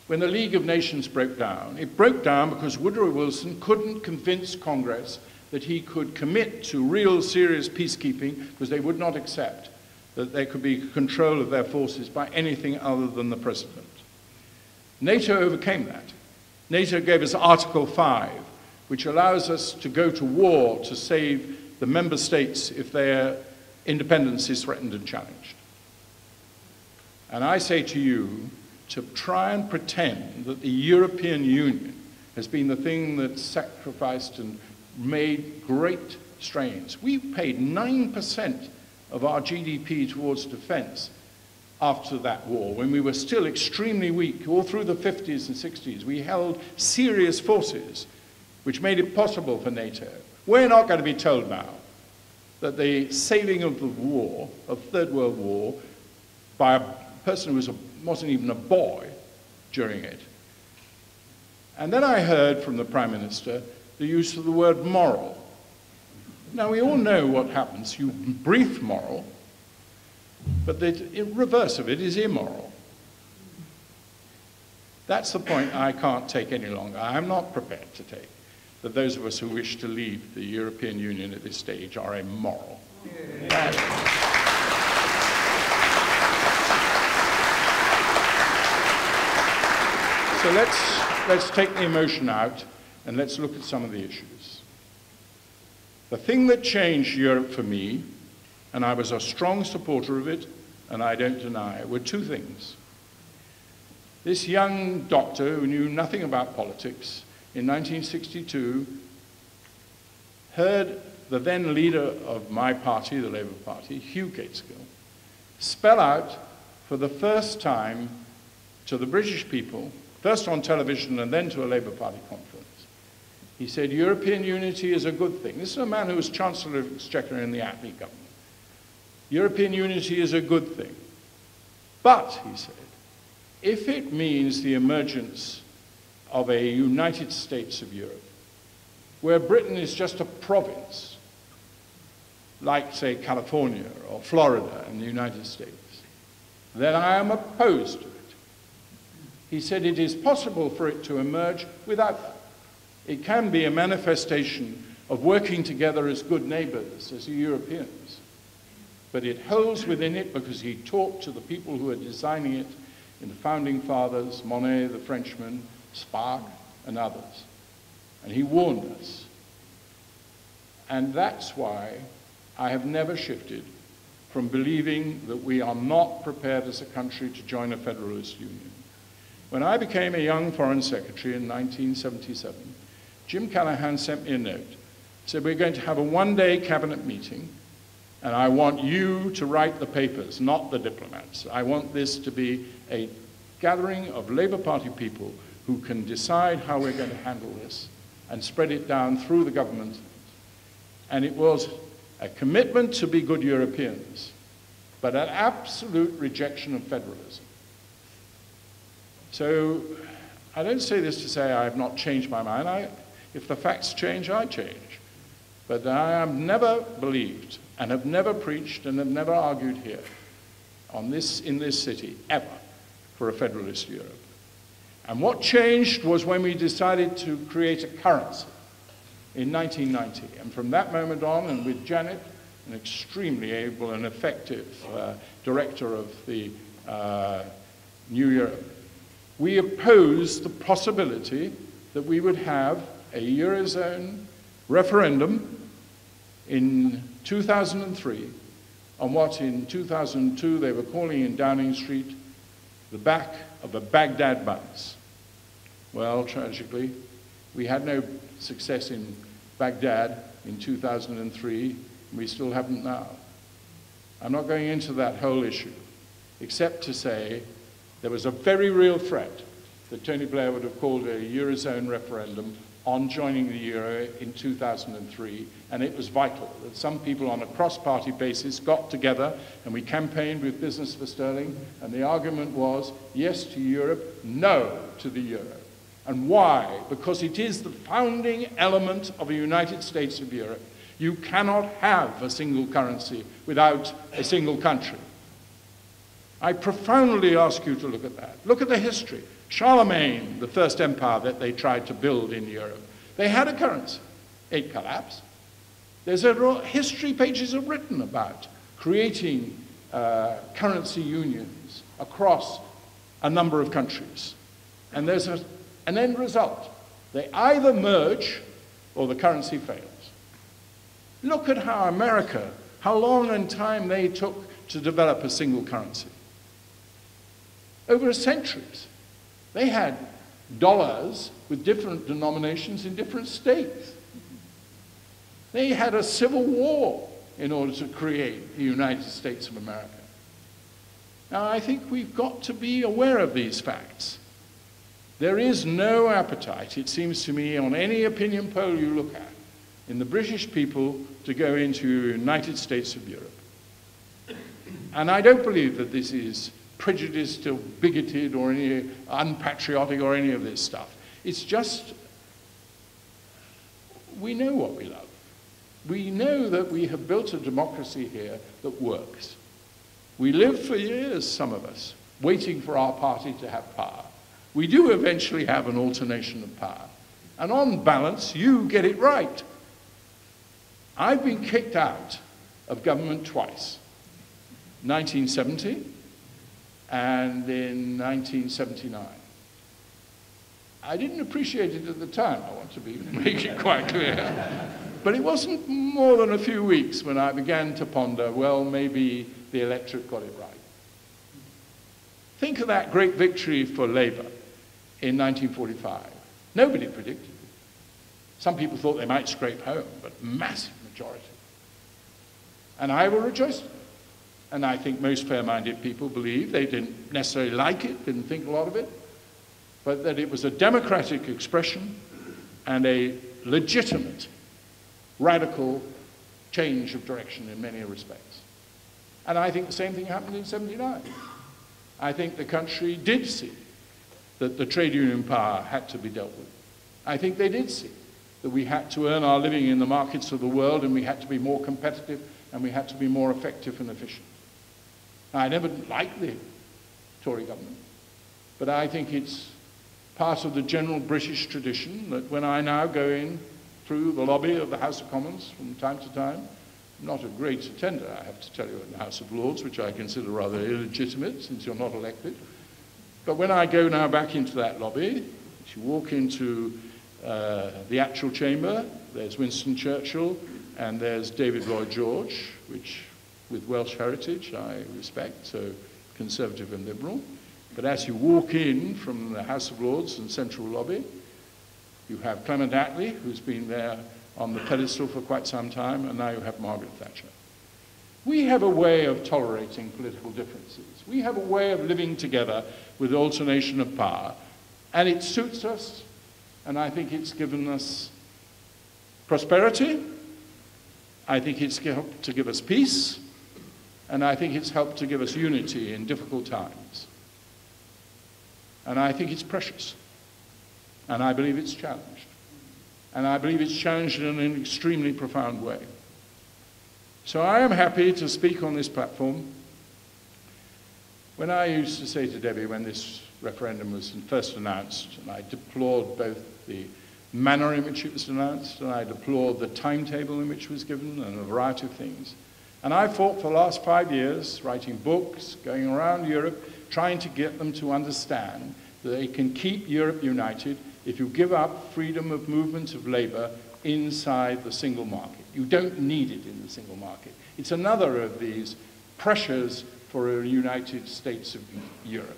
when the League of Nations broke down, it broke down because Woodrow Wilson couldn't convince Congress that he could commit to real serious peacekeeping because they would not accept that there could be control of their forces by anything other than the president. NATO overcame that. NATO gave us Article 5, which allows us to go to war to save the member states if their independence is threatened and challenged. And I say to you, to try and pretend that the European Union has been the thing that sacrificed and made great strains. We paid 9% of our GDP towards defense after that war, when we were still extremely weak. All through the 50s and 60s, we held serious forces, which made it possible for NATO. We're not going to be told now that the saving of the war, of Third World War, by a person who wasn't even a boy during it. And then I heard from the Prime Minister the use of the word moral. Now, we all know what happens. You brief moral, but the reverse of it is immoral. That's the point I can't take any longer. I'm not prepared to take that those of us who wish to leave the European Union at this stage are immoral. So let's take the emotion out and let's look at some of the issues. The thing that changed Europe for me, and I was a strong supporter of it, and I don't deny it, were two things. This young doctor who knew nothing about politics in 1962 heard the then leader of my party, the Labour Party, Hugh Gateskill, spell out for the first time to the British people, first on television and then to a Labour Party conference. He said, European unity is a good thing. This is a man who was Chancellor of Exchequer in the Attlee government. European unity is a good thing. But, he said, if it means the emergence of a United States of Europe, where Britain is just a province, like, say, California or Florida in the United States, then I am opposed to it. He said it is possible for it to emerge without that. It can be a manifestation of working together as good neighbors, as Europeans. But it holds within it, because he talked to the people who are designing it in the founding fathers, Monet, the Frenchman, Spark, and others. And he warned us. And that's why I have never shifted from believing that we are not prepared as a country to join a federalist union. When I became a young Foreign Secretary in 1977, Jim Callaghan sent me a note. He said, we're going to have a one-day cabinet meeting, and I want you to write the papers, not the diplomats. I want this to be a gathering of Labour Party people who can decide how we're going to handle this and spread it down through the government. And it was a commitment to be good Europeans, but an absolute rejection of federalism. So I don't say this to say I have not changed my mind. If the facts change, I change. But I have never believed and have never preached and have never argued here in this city, ever, for a federalist Europe. And what changed was when we decided to create a currency in 1990. And from that moment on, and with Janet, an extremely able and effective director of the New Europe, we opposed the possibility that we would have a Eurozone referendum in 2003 on what in 2002 they were calling in Downing Street the back of a Baghdad bounce. Well, tragically, We had no success in Baghdad in 2003, and we still haven't now. I'm not going into that whole issue, except to say there was a very real threat that Tony Blair would have called a Eurozone referendum on joining the Euro in 2003, and it was vital that some people on a cross-party basis got together and we campaigned with Business for Sterling, and the argument was yes to Europe, no to the Euro. And why? Because it is the founding element of a United States of Europe. You cannot have a single currency without a single country. I profoundly ask you to look at that. Look at the history. Charlemagne, the first empire that they tried to build in Europe, they had a currency. It collapsed. There's history pages are written about creating currency unions across a number of countries. And there's an end result. They either merge or the currency fails. Look at how America, how long in time they took to develop a single currency. Over centuries. They had dollars with different denominations in different states. They had a civil war in order to create the United States of America. Now, I think we've got to be aware of these facts. There is no appetite, it seems to me, on any opinion poll you look at, in the British people to go into the United States of Europe. And I don't believe that this is prejudiced or bigoted or any unpatriotic or any of this stuff. It's just, we know what we love. We know that we have built a democracy here that works. We lived for years, some of us, waiting for our party to have power. We do eventually have an alternation of power. And on balance, you get it right. I've been kicked out of government twice. 1970 and in 1979. I didn't appreciate it at the time, I want to make it quite clear. But it wasn't more than a few weeks when I began to ponder, well, maybe the electorate got it right. Think of that great victory for Labour in 1945. Nobody predicted it. Some people thought they might scrape home, but massive majority. And I will rejoice. And I think most fair-minded people believe, they didn't necessarily like it, didn't think a lot of it, but that it was a democratic expression and a legitimate, radical change of direction in many respects. And I think the same thing happened in '79. I think the country did see that the trade union power had to be dealt with. I think they did see that we had to earn our living in the markets of the world, and we had to be more competitive, and we had to be more effective and efficient. Now, I never liked the Tory government, but I think it's part of the general British tradition that when I now go in through the lobby of the House of Commons from time to time, I'm not a great attender, I have to tell you, in the House of Lords, which I consider rather illegitimate since you're not elected. But when I go now back into that lobby, if you walk into the actual chamber, there's Winston Churchill and there's David Lloyd George, which with Welsh heritage I respect, so conservative and liberal. But as you walk in from the House of Lords and Central Lobby, you have Clement Attlee, who's been there on the pedestal for quite some time, and now you have Margaret Thatcher. We have a way of tolerating political differences. We have a way of living together with alternation of power, and it suits us, and I think it's given us prosperity. I think it's helped to give us peace, and I think it's helped to give us unity in difficult times. And I think it's precious, and I believe it's challenged. And I believe it's challenged in an extremely profound way. So I am happy to speak on this platform. When I used to say to Debbie, when this referendum was first announced, and I deplored both the manner in which it was announced, and I deplored the timetable in which it was given, and a variety of things. And I fought for the last 5 years, writing books, going around Europe, trying to get them to understand that they can keep Europe united if you give up freedom of movement of labour inside the single market. You don't need it in the single market. It's another of these pressures for a United States of Europe.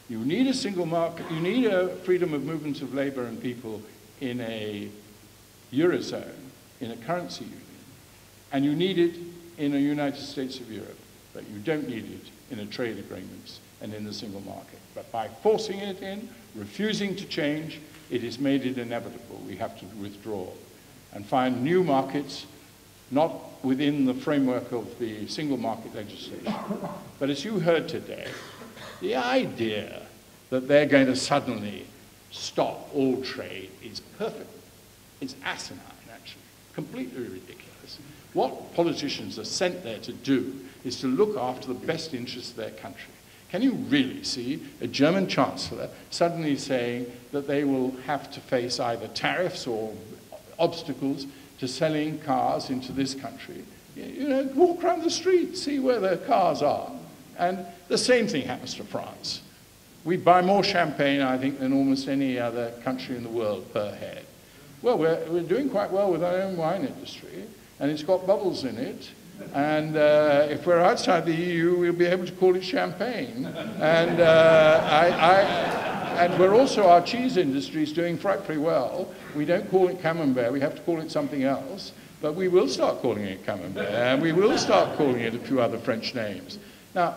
You need a single market, you need a freedom of movement of labour and people in a Eurozone, in a currency union, and you need it in a United States of Europe, but you don't need it in a trade agreements and in the single market. But by forcing it in, refusing to change, it has made it inevitable. We have to withdraw and find new markets, not within the framework of the single market legislation. But as you heard today, the idea that they're going to suddenly stop all trade is perfect. It's asinine, actually, completely ridiculous. What politicians are sent there to do is to look after the best interests of their country. Can you really see a German chancellor suddenly saying that they will have to face either tariffs or obstacles to selling cars into this country? You know, walk around the street, see where the cars are. And the same thing happens to France. We buy more champagne, I think, than almost any other country in the world per head. Well, we're doing quite well with our own wine industry, and it's got bubbles in it. And if we're outside the EU, we'll be able to call it champagne. And, and we're also, our cheese industry is doing frightfully well. We don't call it camembert, we have to call it something else. But we will start calling it camembert, and we will start calling it a few other French names. Now,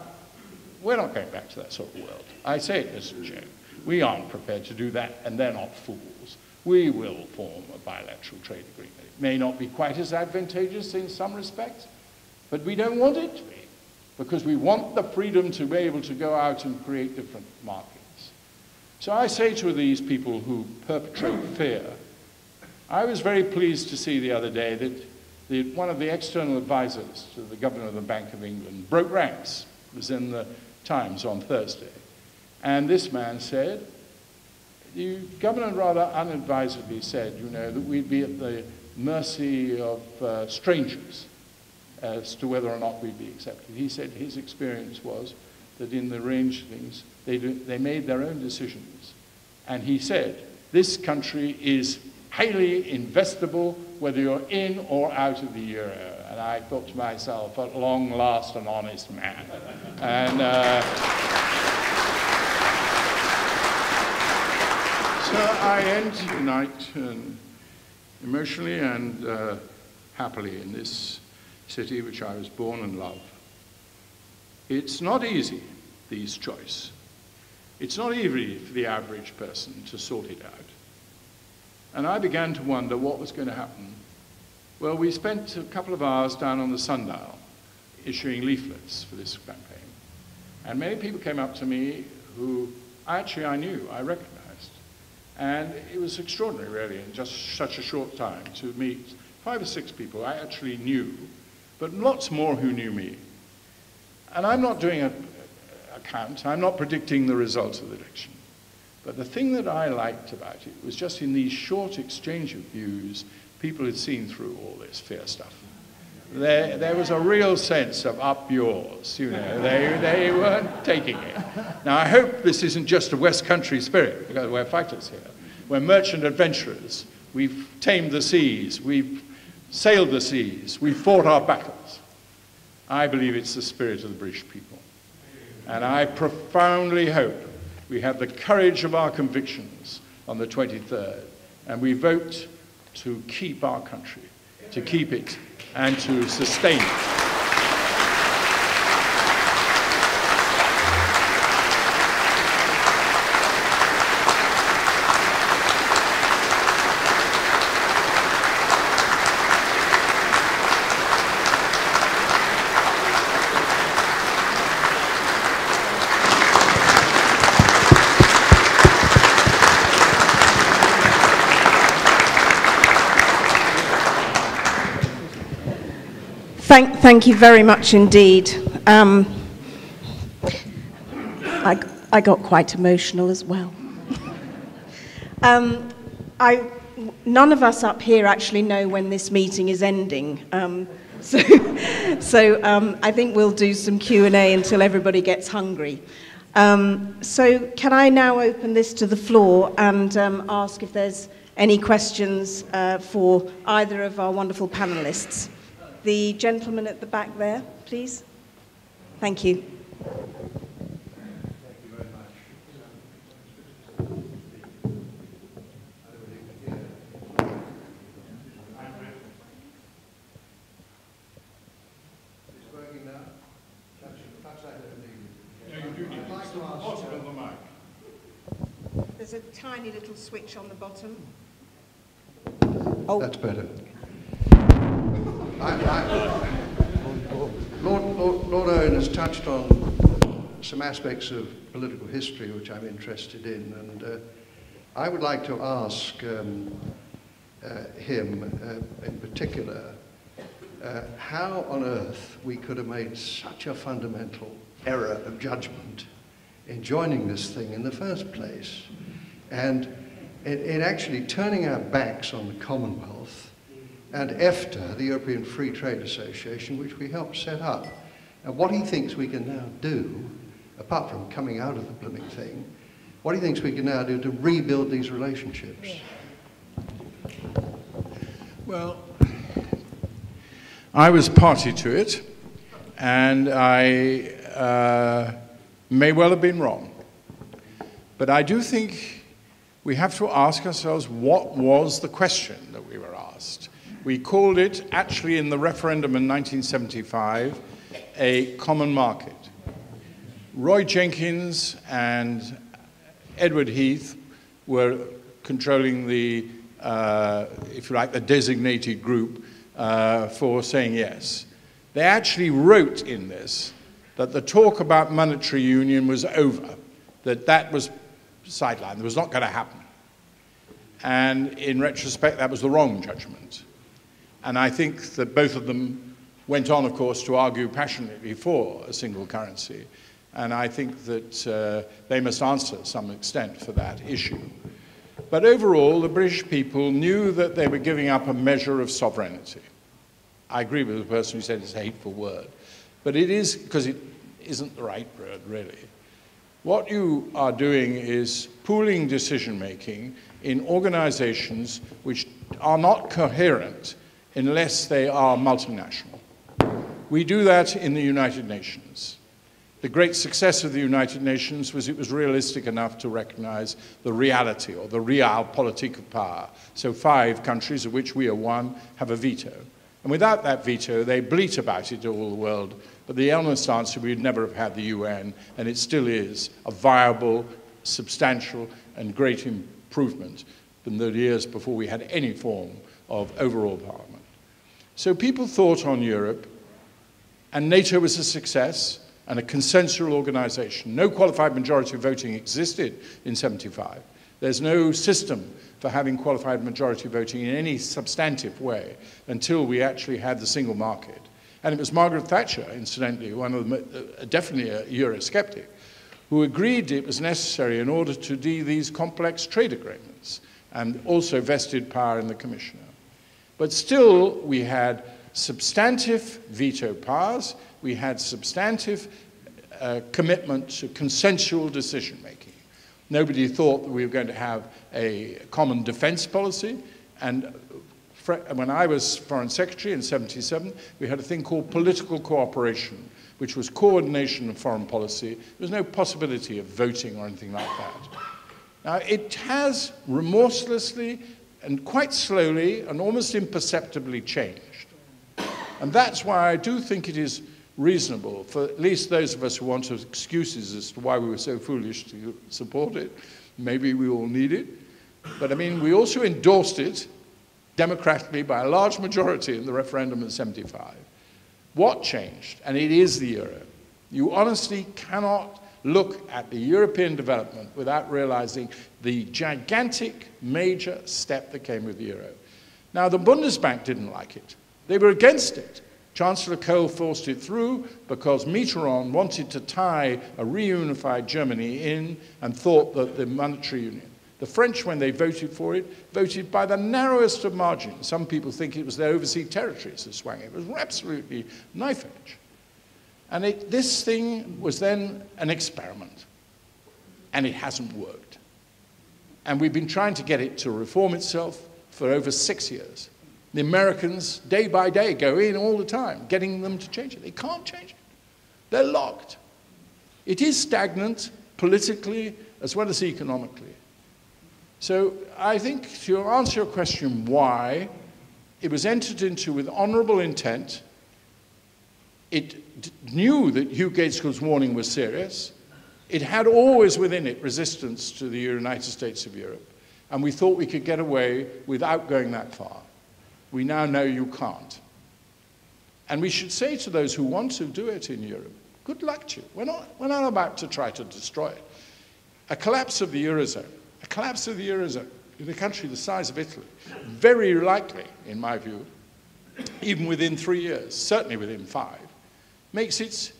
we're not going back to that sort of world. I say it as a joke. We aren't prepared to do that, and they're not fools. We will form a bilateral trade agreement. It may not be quite as advantageous in some respects, but we don't want it to be, because we want the freedom to be able to go out and create different markets. So I say to these people who perpetrate fear, I was very pleased to see the other day that one of the external advisors to the Governor of the Bank of England broke ranks. It was in the Times on Thursday. And this man said, the Governor rather unadvisedly said, you know, that we'd be at the mercy of strangers as to whether or not we'd be accepted. He said his experience was that in the range of things, they made their own decisions. And he said, this country is highly investable, whether you're in or out of the euro. And I thought to myself, at long last, an honest man. And so I end tonight emotionally and happily in this city which I was born and love. It's not easy, these choice. It's not easy for the average person to sort it out. And I began to wonder what was going to happen. Well, we spent a couple of hours down on the sundial issuing leaflets for this campaign. And many people came up to me who I knew, I recognized. And it was extraordinary, really, in just such a short time to meet 5 or 6 people I actually knew, but lots more who knew me. And I'm not doing a count, I'm not predicting the results of the election. But the thing that I liked about it was just in these short exchange of views, people had seen through all this fear stuff. There was a real sense of up yours, you know, they weren't taking it. Now I hope this isn't just a West Country spirit, because we're fighters here. We're merchant adventurers. We've tamed the seas, we've sailed the seas, we've fought our battles. I believe it's the spirit of the British people. And I profoundly hope we have the courage of our convictions on the 23rd, and we vote to keep our country, to keep it, and to sustain it. Thank you very much indeed. I got quite emotional as well. None of us up here actually know when this meeting is ending. So I think we'll do some Q&A until everybody gets hungry. So can I now open this to the floor and ask if there's any questions for either of our wonderful panelists? The gentleman at the back there, please. Thank you. Thank you very much. to ask. There's a tiny little switch on the bottom. Oh. That's better. Lord Owen has touched on some aspects of political history which I'm interested in, and I would like to ask him in particular how on earth we could have made such a fundamental error of judgment in joining this thing in the first place, and in actually turning our backs on the Commonwealth and EFTA, the European Free Trade Association, which we helped set up. And what he thinks we can now do, apart from coming out of the blooming thing, what he thinks we can now do to rebuild these relationships. Well, I was party to it, and I may well have been wrong. But I do think we have to ask ourselves, what was the question that we were asked? We called it, actually in the referendum in 1975, a common market. Roy Jenkins and Edward Heath were controlling the, if you like, the designated group for saying yes. They actually wrote in this that the talk about monetary union was over, that was sidelined, that was not going to happen. And in retrospect, that was the wrong judgment. And I think that both of them went on, of course, to argue passionately for a single currency. And I think that they must answer to some extent for that issue. But overall, the British people knew that they were giving up a measure of sovereignty. I agree with the person who said it's a hateful word. But it is, because it isn't the right word, really. What you are doing is pooling decision-making in organizations which are not coherent unless they are multinational. We do that in the United Nations. The great success of the United Nations was it was realistic enough to recognize the reality, or the realpolitik of power. So 5 countries, of which we are one, have a veto. And without that veto, they bleat about it to all the world. But the honest answer, we'd never have had the UN, and it still is a viable, substantial, and great improvement than the years before we had any form of overall parliament. So people thought on Europe, and NATO was a success and a consensual organization. No qualified majority voting existed in '75. There's no system for having qualified majority voting in any substantive way until we actually had the single market. And it was Margaret Thatcher, incidentally, one of them, definitely a Eurosceptic, who agreed it was necessary in order to do these complex trade agreements and also vested power in the Commissioner. But still, we had substantive veto powers, we had substantive commitment to consensual decision-making. Nobody thought that we were going to have a common defense policy, and when I was Foreign Secretary in '77, we had a thing called political cooperation, which was coordination of foreign policy. There was no possibility of voting or anything like that. Now, it has remorselessly and quite slowly and almost imperceptibly changed. And that's why I do think it is reasonable for at least those of us who want excuses as to why we were so foolish to support it. Maybe we all need it. But I mean, we also endorsed it democratically by a large majority in the referendum in '75. What changed? And it is the euro. You honestly cannot look at the European development without realizing the gigantic major step that came with the euro. Now, the Bundesbank didn't like it. They were against it. Chancellor Kohl forced it through because Mitterrand wanted to tie a reunified Germany in and thought that the monetary union. The French, when they voted for it, voted by the narrowest of margins. Some people think it was their overseas territories that swung it. It was absolutely knife edge. And this thing was then an experiment. And it hasn't worked. And we've been trying to get it to reform itself for over 6 years. The Americans, day by day, go in all the time, getting them to change it. They can't change it. They're locked. It is stagnant politically as well as economically. So I think to answer your question why, it was entered into with honorable intent. It knew that Hugh Gaitskell's warning was serious. It had always within it resistance to the United States of Europe, and we thought we could get away without going that far. We now know you can't. And we should say to those who want to do it in Europe, good luck to you. We're not about to try to destroy it. A collapse of the Eurozone in a country the size of Italy, very likely, in my view, even within 3 years, certainly within 5, makes it,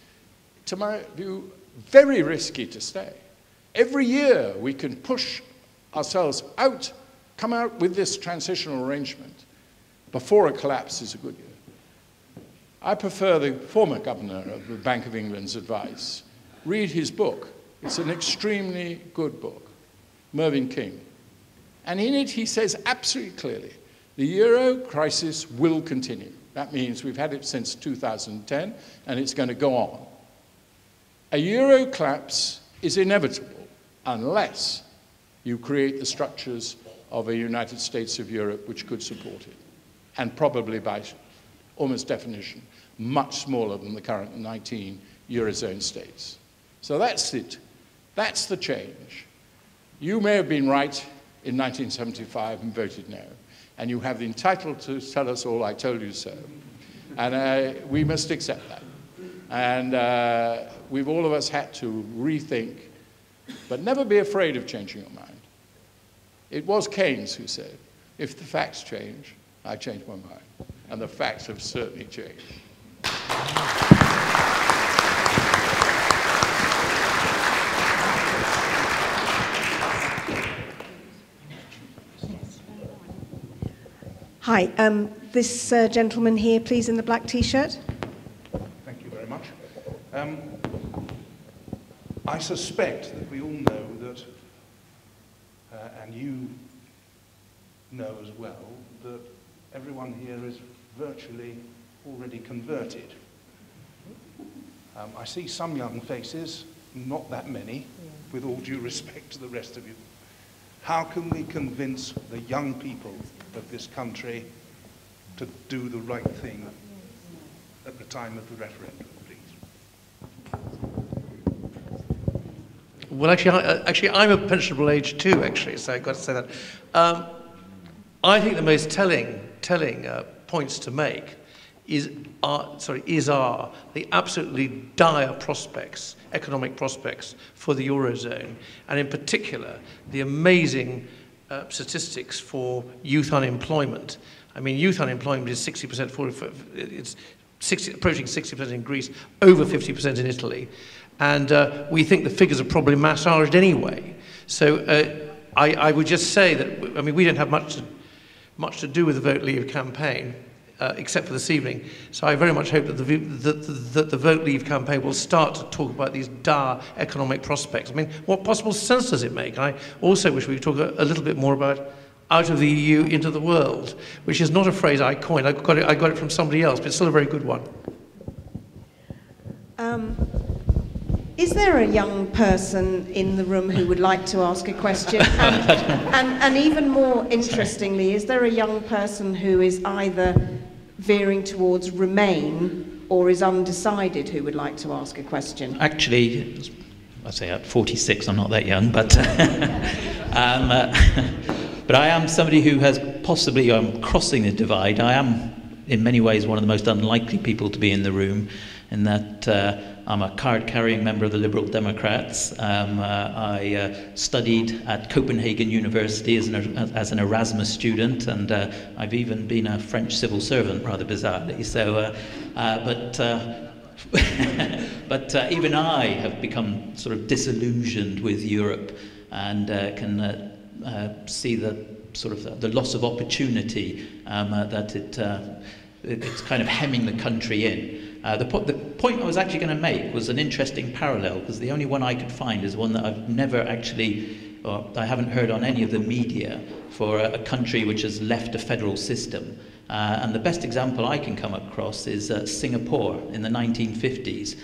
to my view, very risky to stay. Every year we can push ourselves out, come out with this transitional arrangement before a collapse is a good year. I prefer the former governor of the Bank of England's advice. Read his book. It's an extremely good book, Mervyn King. And in it he says absolutely clearly, the euro crisis will continue. That means we've had it since 2010 and it's going to go on. A euro collapse is inevitable unless you create the structures of a United States of Europe which could support it, and probably by almost definition, much smaller than the current 19 Eurozone states. So that's it. That's the change. You may have been right in 1975 and voted no, and you have the entitlement to tell us all, I told you so. And we must accept that. And we've all of us had to rethink, but never be afraid of changing your mind. It was Keynes who said, if the facts change, I change my mind. And the facts have certainly changed. Hi, this gentleman here, please, in the black T-shirt. Thank you very much. I suspect that we all know that, and you know as well, that everyone here is virtually already converted. I see some young faces, not that many, with all due respect to the rest of you. How can we convince the young people of this country to do the right thing at the time of the referendum, please? Well, actually, I'm of pensionable age too, actually, so I've got to say that. I think the most telling points to make are the absolutely dire prospects, economic prospects for the Eurozone, and in particular, the amazing statistics for youth unemployment. I mean, youth unemployment is 60%, it's approaching 60% in Greece, over 50% in Italy, and we think the figures are probably massaged anyway. So I would just say that, I mean, we don't have much to do with the Vote Leave campaign, except for this evening. So I very much hope that the Vote Leave campaign will start to talk about these dire economic prospects. I mean, what possible sense does it make? And I also wish we could talk a little bit more about out of the EU into the world, which is not a phrase I coined. I got it from somebody else, but it's still a very good one. Is there a young person in the room who would like to ask a question? And even more interestingly, is there a young person who is either veering towards Remain or is undecided who would like to ask a question? Actually, I say at 46, I'm not that young, but but I am somebody who has possibly, I'm crossing the divide. I am, in many ways, one of the most unlikely people to be in the room, in that I'm a card-carrying member of the Liberal Democrats. I studied at Copenhagen University as an Erasmus student, and I've even been a French civil servant, rather bizarrely. So, but even I have become sort of disillusioned with Europe, and can see the sort of the loss of opportunity that it's kind of hemming the country in. The point I was actually going to make was an interesting parallel, because the only one I could find is one that I've never actually, or I haven't heard on any of the media, for a country which has left a federal system. And the best example I can come across is Singapore in the 1950s,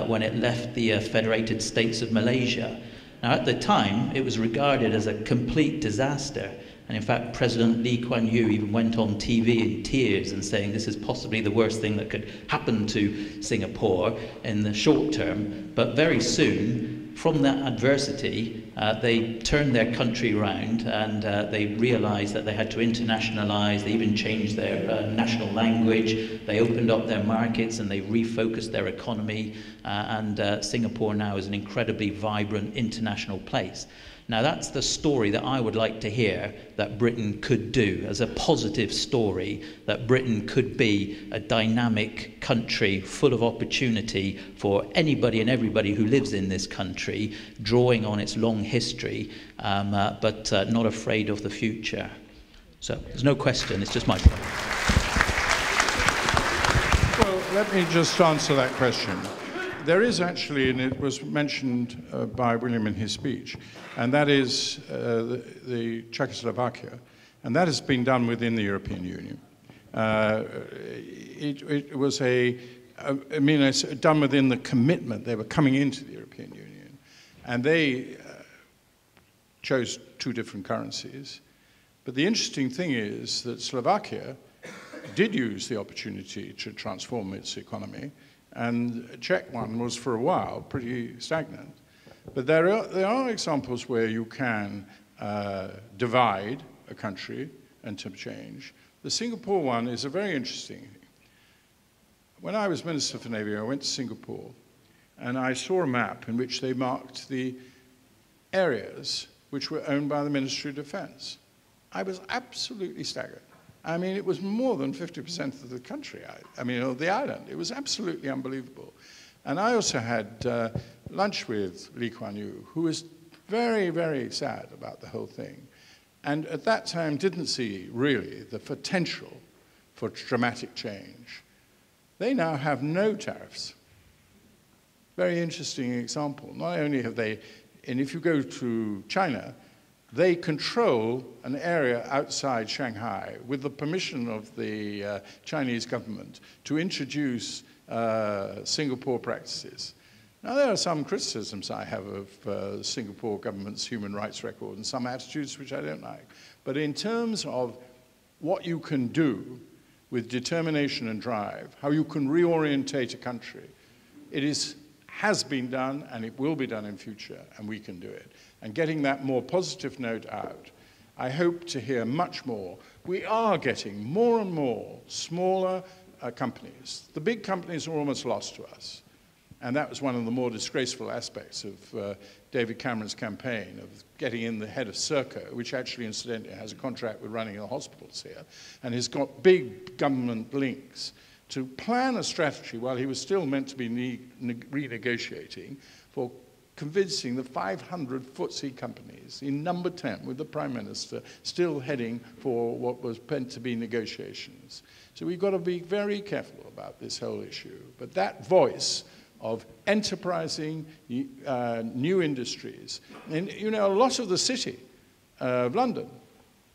when it left the Federated States of Malaysia. Now, at the time, it was regarded as a complete disaster. And in fact, President Lee Kuan Yew even went on TV in tears and saying this is possibly the worst thing that could happen to Singapore in the short term. But very soon, from that adversity, they turned their country around, and they realized that they had to internationalize. They even changed their national language. They opened up their markets and they refocused their economy. And Singapore now is an incredibly vibrant international place. Now that's the story that I would like to hear that Britain could do, as a positive story, that Britain could be a dynamic country full of opportunity for anybody and everybody who lives in this country, drawing on its long history, but not afraid of the future. So there's no question, it's just my point. Well, let me just answer that question. There is actually, and it was mentioned by William in his speech, and that is the Czechoslovakia, and that has been done within the European Union. It was it's done within the commitment. They were coming into the European Union, and they chose two different currencies. But the interesting thing is that Slovakia did use the opportunity to transform its economy, and the Czech one was for a while pretty stagnant. But there are examples where you can divide a country and to change. The Singapore one is a very interesting thing. When I was Minister for Navy, I went to Singapore, and I saw a map in which they marked the areas which were owned by the Ministry of Defense. I was absolutely staggered. I mean, it was more than 50% of the country, of the island. It was absolutely unbelievable. And I also had lunch with Lee Kuan Yew, who was very, very sad about the whole thing. And at that time didn't see, really, the potential for dramatic change. They now have no tariffs. Very interesting example. Not only have they, and if you go to China, they control an area outside Shanghai with the permission of the Chinese government to introduce Singapore practices. Now, there are some criticisms I have of Singapore government's human rights record and some attitudes which I don't like. But in terms of what you can do with determination and drive, how you can reorientate a country, it has been done and it will be done in future, and we can do it. And getting that more positive note out, I hope to hear much more. We are getting more and more smaller companies. The big companies are almost lost to us. And that was one of the more disgraceful aspects of David Cameron's campaign, of getting in the head of Serco, which actually, incidentally, has a contract with running the hospitals here, and has got big government links, to plan a strategy while he was still meant to be renegotiating for convincing the 500 FTSE companies in number 10, with the Prime Minister still heading for what was meant to be negotiations. So we've got to be very careful about this whole issue. But that voice of enterprising new industries, and you know, a lot of the city of London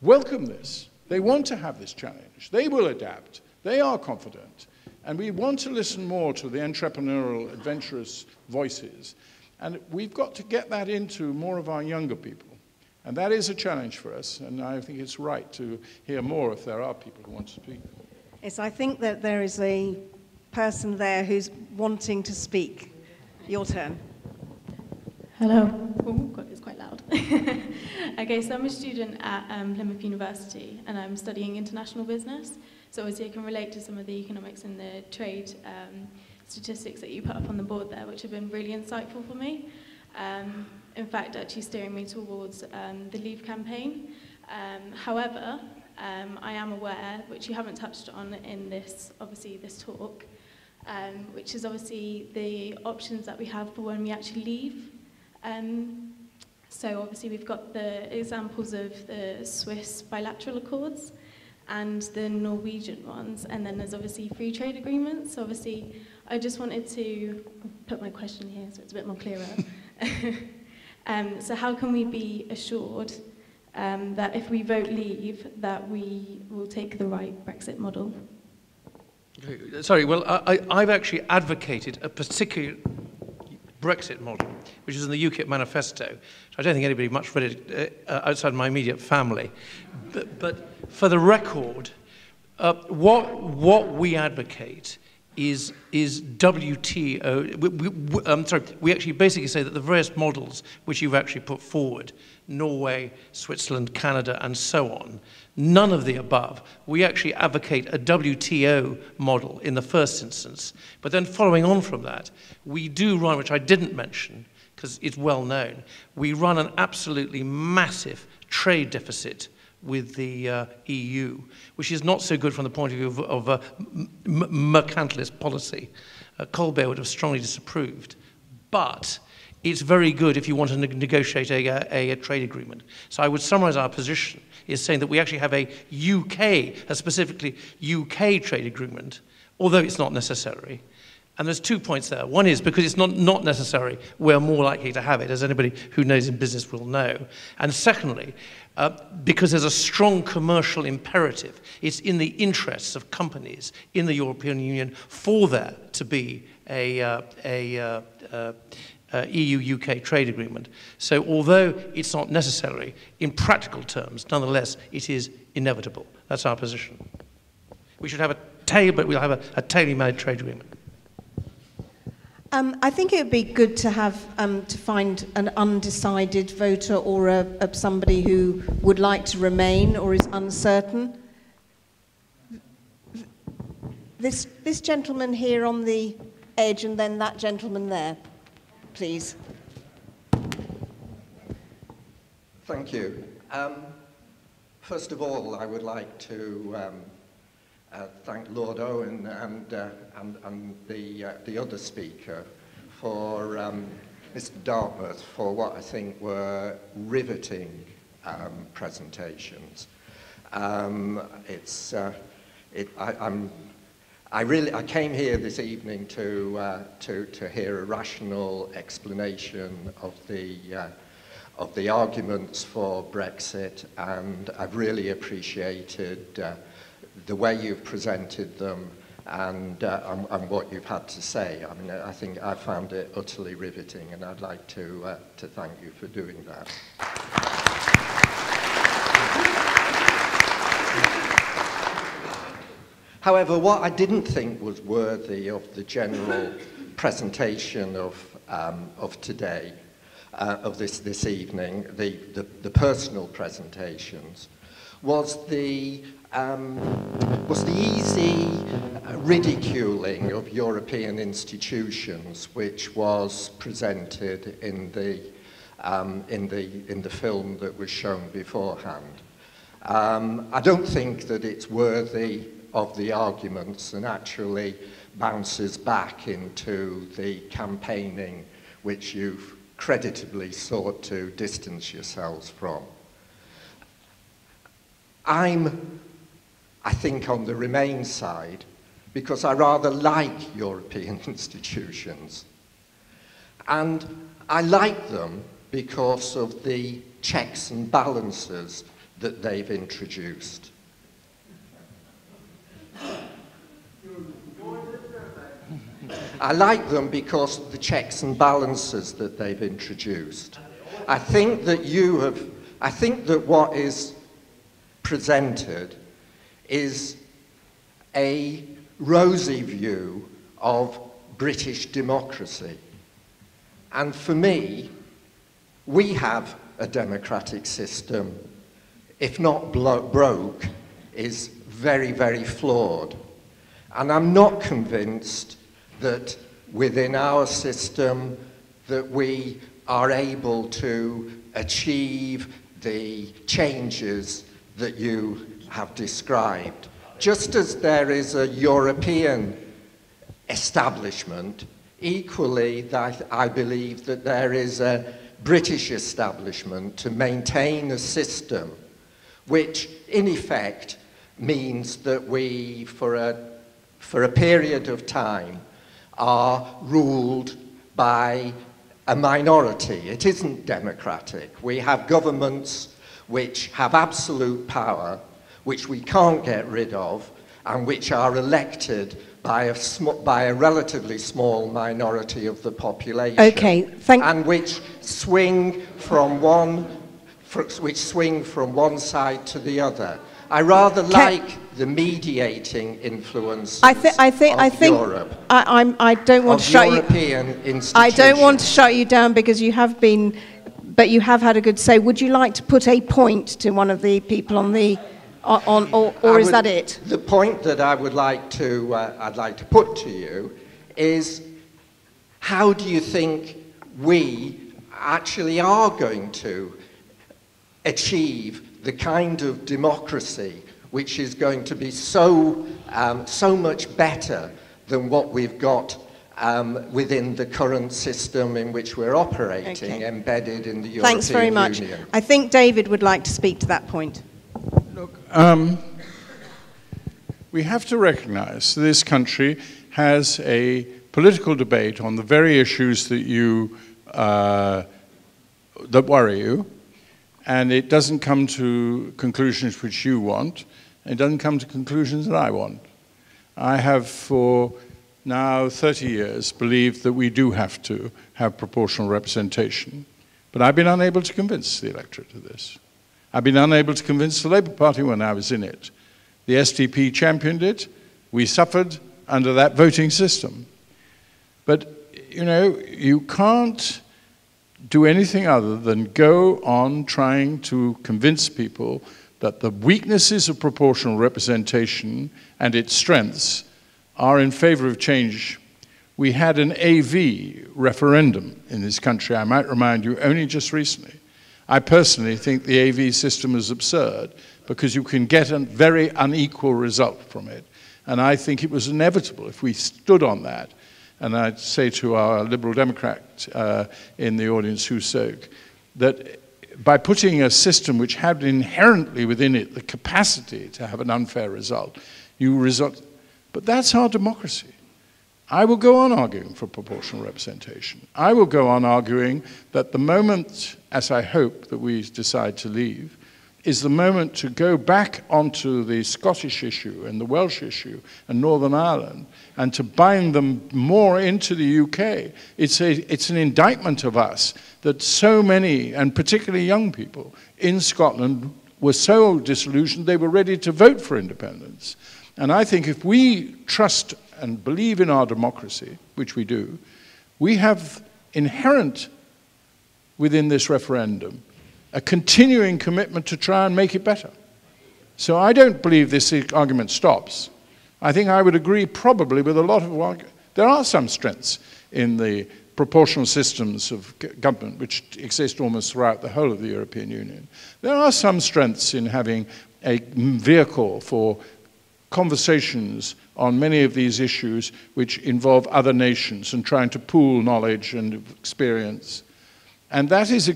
welcome this. They want to have this challenge. They will adapt. They are confident. And we want to listen more to the entrepreneurial, adventurous voices. And we've got to get that into more of our younger people. And that is a challenge for us, and I think it's right to hear more if there are people who want to speak. Yes, I think that there is a person there who's wanting to speak. Your turn. Hello. Oh, God, it's quite loud. Okay, so I'm a student at Plymouth University, and I'm studying international business. So obviously I can relate to some of the economics and the trade statistics that you put up on the board there, which have been really insightful for me. In fact, actually steering me towards the Leave campaign. However, I am aware, which you haven't touched on in this talk, which is obviously the options that we have for when we actually leave. So obviously we've got the examples of the Swiss bilateral accords and the Norwegian ones, and then there's obviously free trade agreements. So obviously I just wanted to put my question here so it's a bit more clearer. So how can we be assured that if we vote leave, that we will take the right Brexit model? Sorry, well, I've actually advocated a particular Brexit model, which is in the UKIP manifesto. I don't think anybody much read it outside my immediate family. But for the record, what we advocate is WTO. We actually basically say that the various models which you've actually put forward, Norway, Switzerland, Canada, and so on, none of the above. We actually advocate a WTO model in the first instance. But then following on from that, we do run, which I didn't mention, because it's well known, we run an absolutely massive trade deficit with the EU, which is not so good from the point of view of a mercantilist policy. Torbay would have strongly disapproved. But it's very good if you want to negotiate a trade agreement. So I would summarize our position is saying that we actually have a specifically UK trade agreement, although it's not necessary. And there's 2 points there. One is because it's not necessary, we're more likely to have it, as anybody who knows in business will know. And secondly, because there's a strong commercial imperative. It's in the interests of companies in the European Union for there to be a EU-UK trade agreement. So although it's not necessary, in practical terms, nonetheless, it is inevitable. That's our position. We should have we'll have a tailor-made trade agreement. I think it would be good to have to find an undecided voter or somebody who would like to remain or is uncertain. This gentleman here on the edge, and then that gentleman there, please. Thank you. First of all, I would like to thank Lord Owen and the other speaker for Mr. Dartmouth for what I think were riveting presentations. I came here this evening to hear a rational explanation of the arguments for Brexit, and I've really appreciated the way you've presented them and what you've had to say. I mean, I think I found it utterly riveting, and I'd like to thank you for doing that. However, what I didn't think was worthy of the general presentation of today, of this evening, the personal presentations, was the easy ridiculing of European institutions, which was presented in the film that was shown beforehand. I don't think that it's worthy of the arguments, and actually bounces back into the campaigning which you've creditably sought to distance yourselves from. I think, on the Remain side, because I rather like European institutions. And I like them because of the checks and balances that they've introduced. I like them because of the checks and balances that they've introduced. I think that what is presented is a rosy view of British democracy. And for me, we have a democratic system, if not broke, is very, very flawed. And I'm not convinced that within our system that we are able to achieve the changes that you have described. Just as there is a European establishment, equally I believe that there is a British establishment to maintain a system which in effect means that we, for a period of time, are ruled by a minority. It isn't democratic. We have governments which have absolute power, which we can't get rid of, and which are elected by a relatively small minority of the population. Okay, and which swing from one side to the other. I rather like the mediating influence of Europe. I don't want to shut you. European institutions. I don't want to shut you down because you have been, but you have had a good say. Would you like to put a point to one of the people on the, or is that it? The point that I would like to, I'd like to put to you is, how do you think we actually are going to achieve the kind of democracy which is going to be so much better than what we've got within the current system in which we're operating, embedded in the European Union? Thanks very much. I think David would like to speak to that point. Look, we have to recognize this country has a political debate on the very issues that you that worry you, and it doesn't come to conclusions which you want. It doesn't come to conclusions that I want. I have for now 30 years believed that we do have to have proportional representation, but I've been unable to convince the electorate of this. I've been unable to convince the Labour Party when I was in it. The SDP championed it. We suffered under that voting system. But, you know, you can't do anything other than go on trying to convince people that the weaknesses of proportional representation and its strengths are in favor of change. We had an AV referendum in this country, I might remind you, only just recently. I personally think the AV system is absurd because you can get a very unequal result from it. And I think it was inevitable if we stood on that. And I'd say to our Liberal Democrat in the audience who spoke, that by putting a system which had inherently within it the capacity to have an unfair result, you result. But that's our democracy. I will go on arguing for proportional representation. I will go on arguing that the moment, as I hope, that we decide to leave, is the moment to go back onto the Scottish issue and the Welsh issue and Northern Ireland and to bind them more into the UK. It's an indictment of us that so many, and particularly young people in Scotland, were so disillusioned they were ready to vote for independence. And I think if we trust and believe in our democracy, which we do, we have inherent within this referendum a continuing commitment to try and make it better. So I don't believe this argument stops. I think I would agree probably with a lot of arguments. There are some strengths in the proportional systems of government which exist almost throughout the whole of the European Union. There are some strengths in having a vehicle for conversations on many of these issues which involve other nations and trying to pool knowledge and experience. And that is,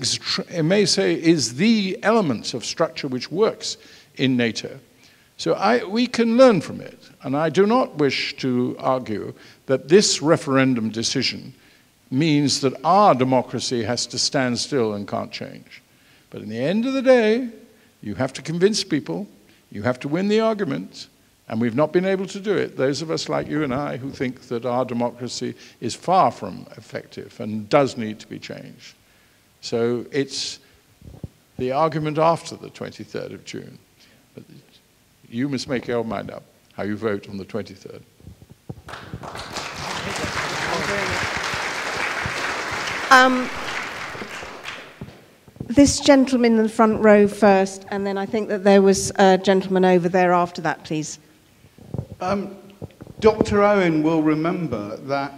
I may say, is the element of structure which works in NATO. So we can learn from it. And I do not wish to argue that this referendum decision means that our democracy has to stand still and can't change. But in the end of the day, you have to convince people, you have to win the argument, and we've not been able to do it. Those of us like you and I who think that our democracy is far from effective and does need to be changed. So it's the argument after the 23rd of June. But you must make your mind up how you vote on the 23rd. This gentleman in the front row first, and then I think that there was a gentleman over there after that, please. Dr. Owen will remember that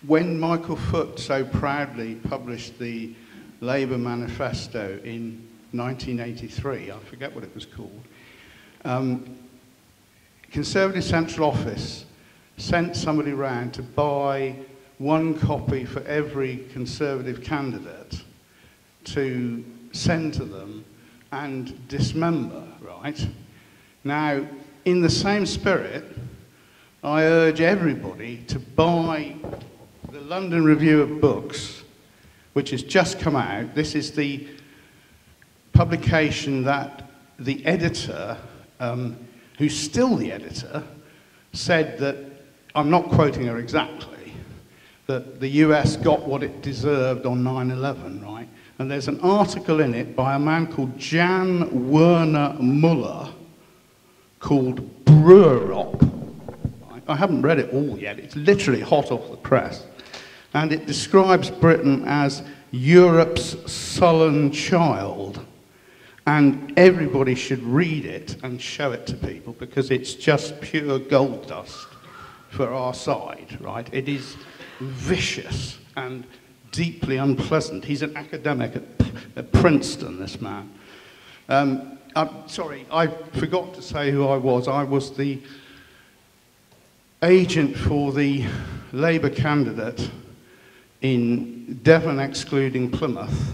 when Michael Foot so proudly published the Labour Manifesto in 1983, I forget what it was called, Conservative Central Office sent somebody round to buy one copy for every Conservative candidate to send to them and dismember, right? Now, in the same spirit, I urge everybody to buy the London Review of Books, which has just come out. This is the publication that the editor, who's still the editor, said that, I'm not quoting her exactly, that the US got what it deserved on 9/11, right? And there's an article in it by a man called Jan Werner Muller called Brewerop. I haven't read it all yet. It's literally hot off the press. And it describes Britain as Europe's sullen child. And everybody should read it and show it to people because it's just pure gold dust for our side, right? It is vicious and deeply unpleasant. He's an academic at Princeton, this man. I'm sorry, I forgot to say who I was. I was the agent for the Labour candidate in Devon excluding Plymouth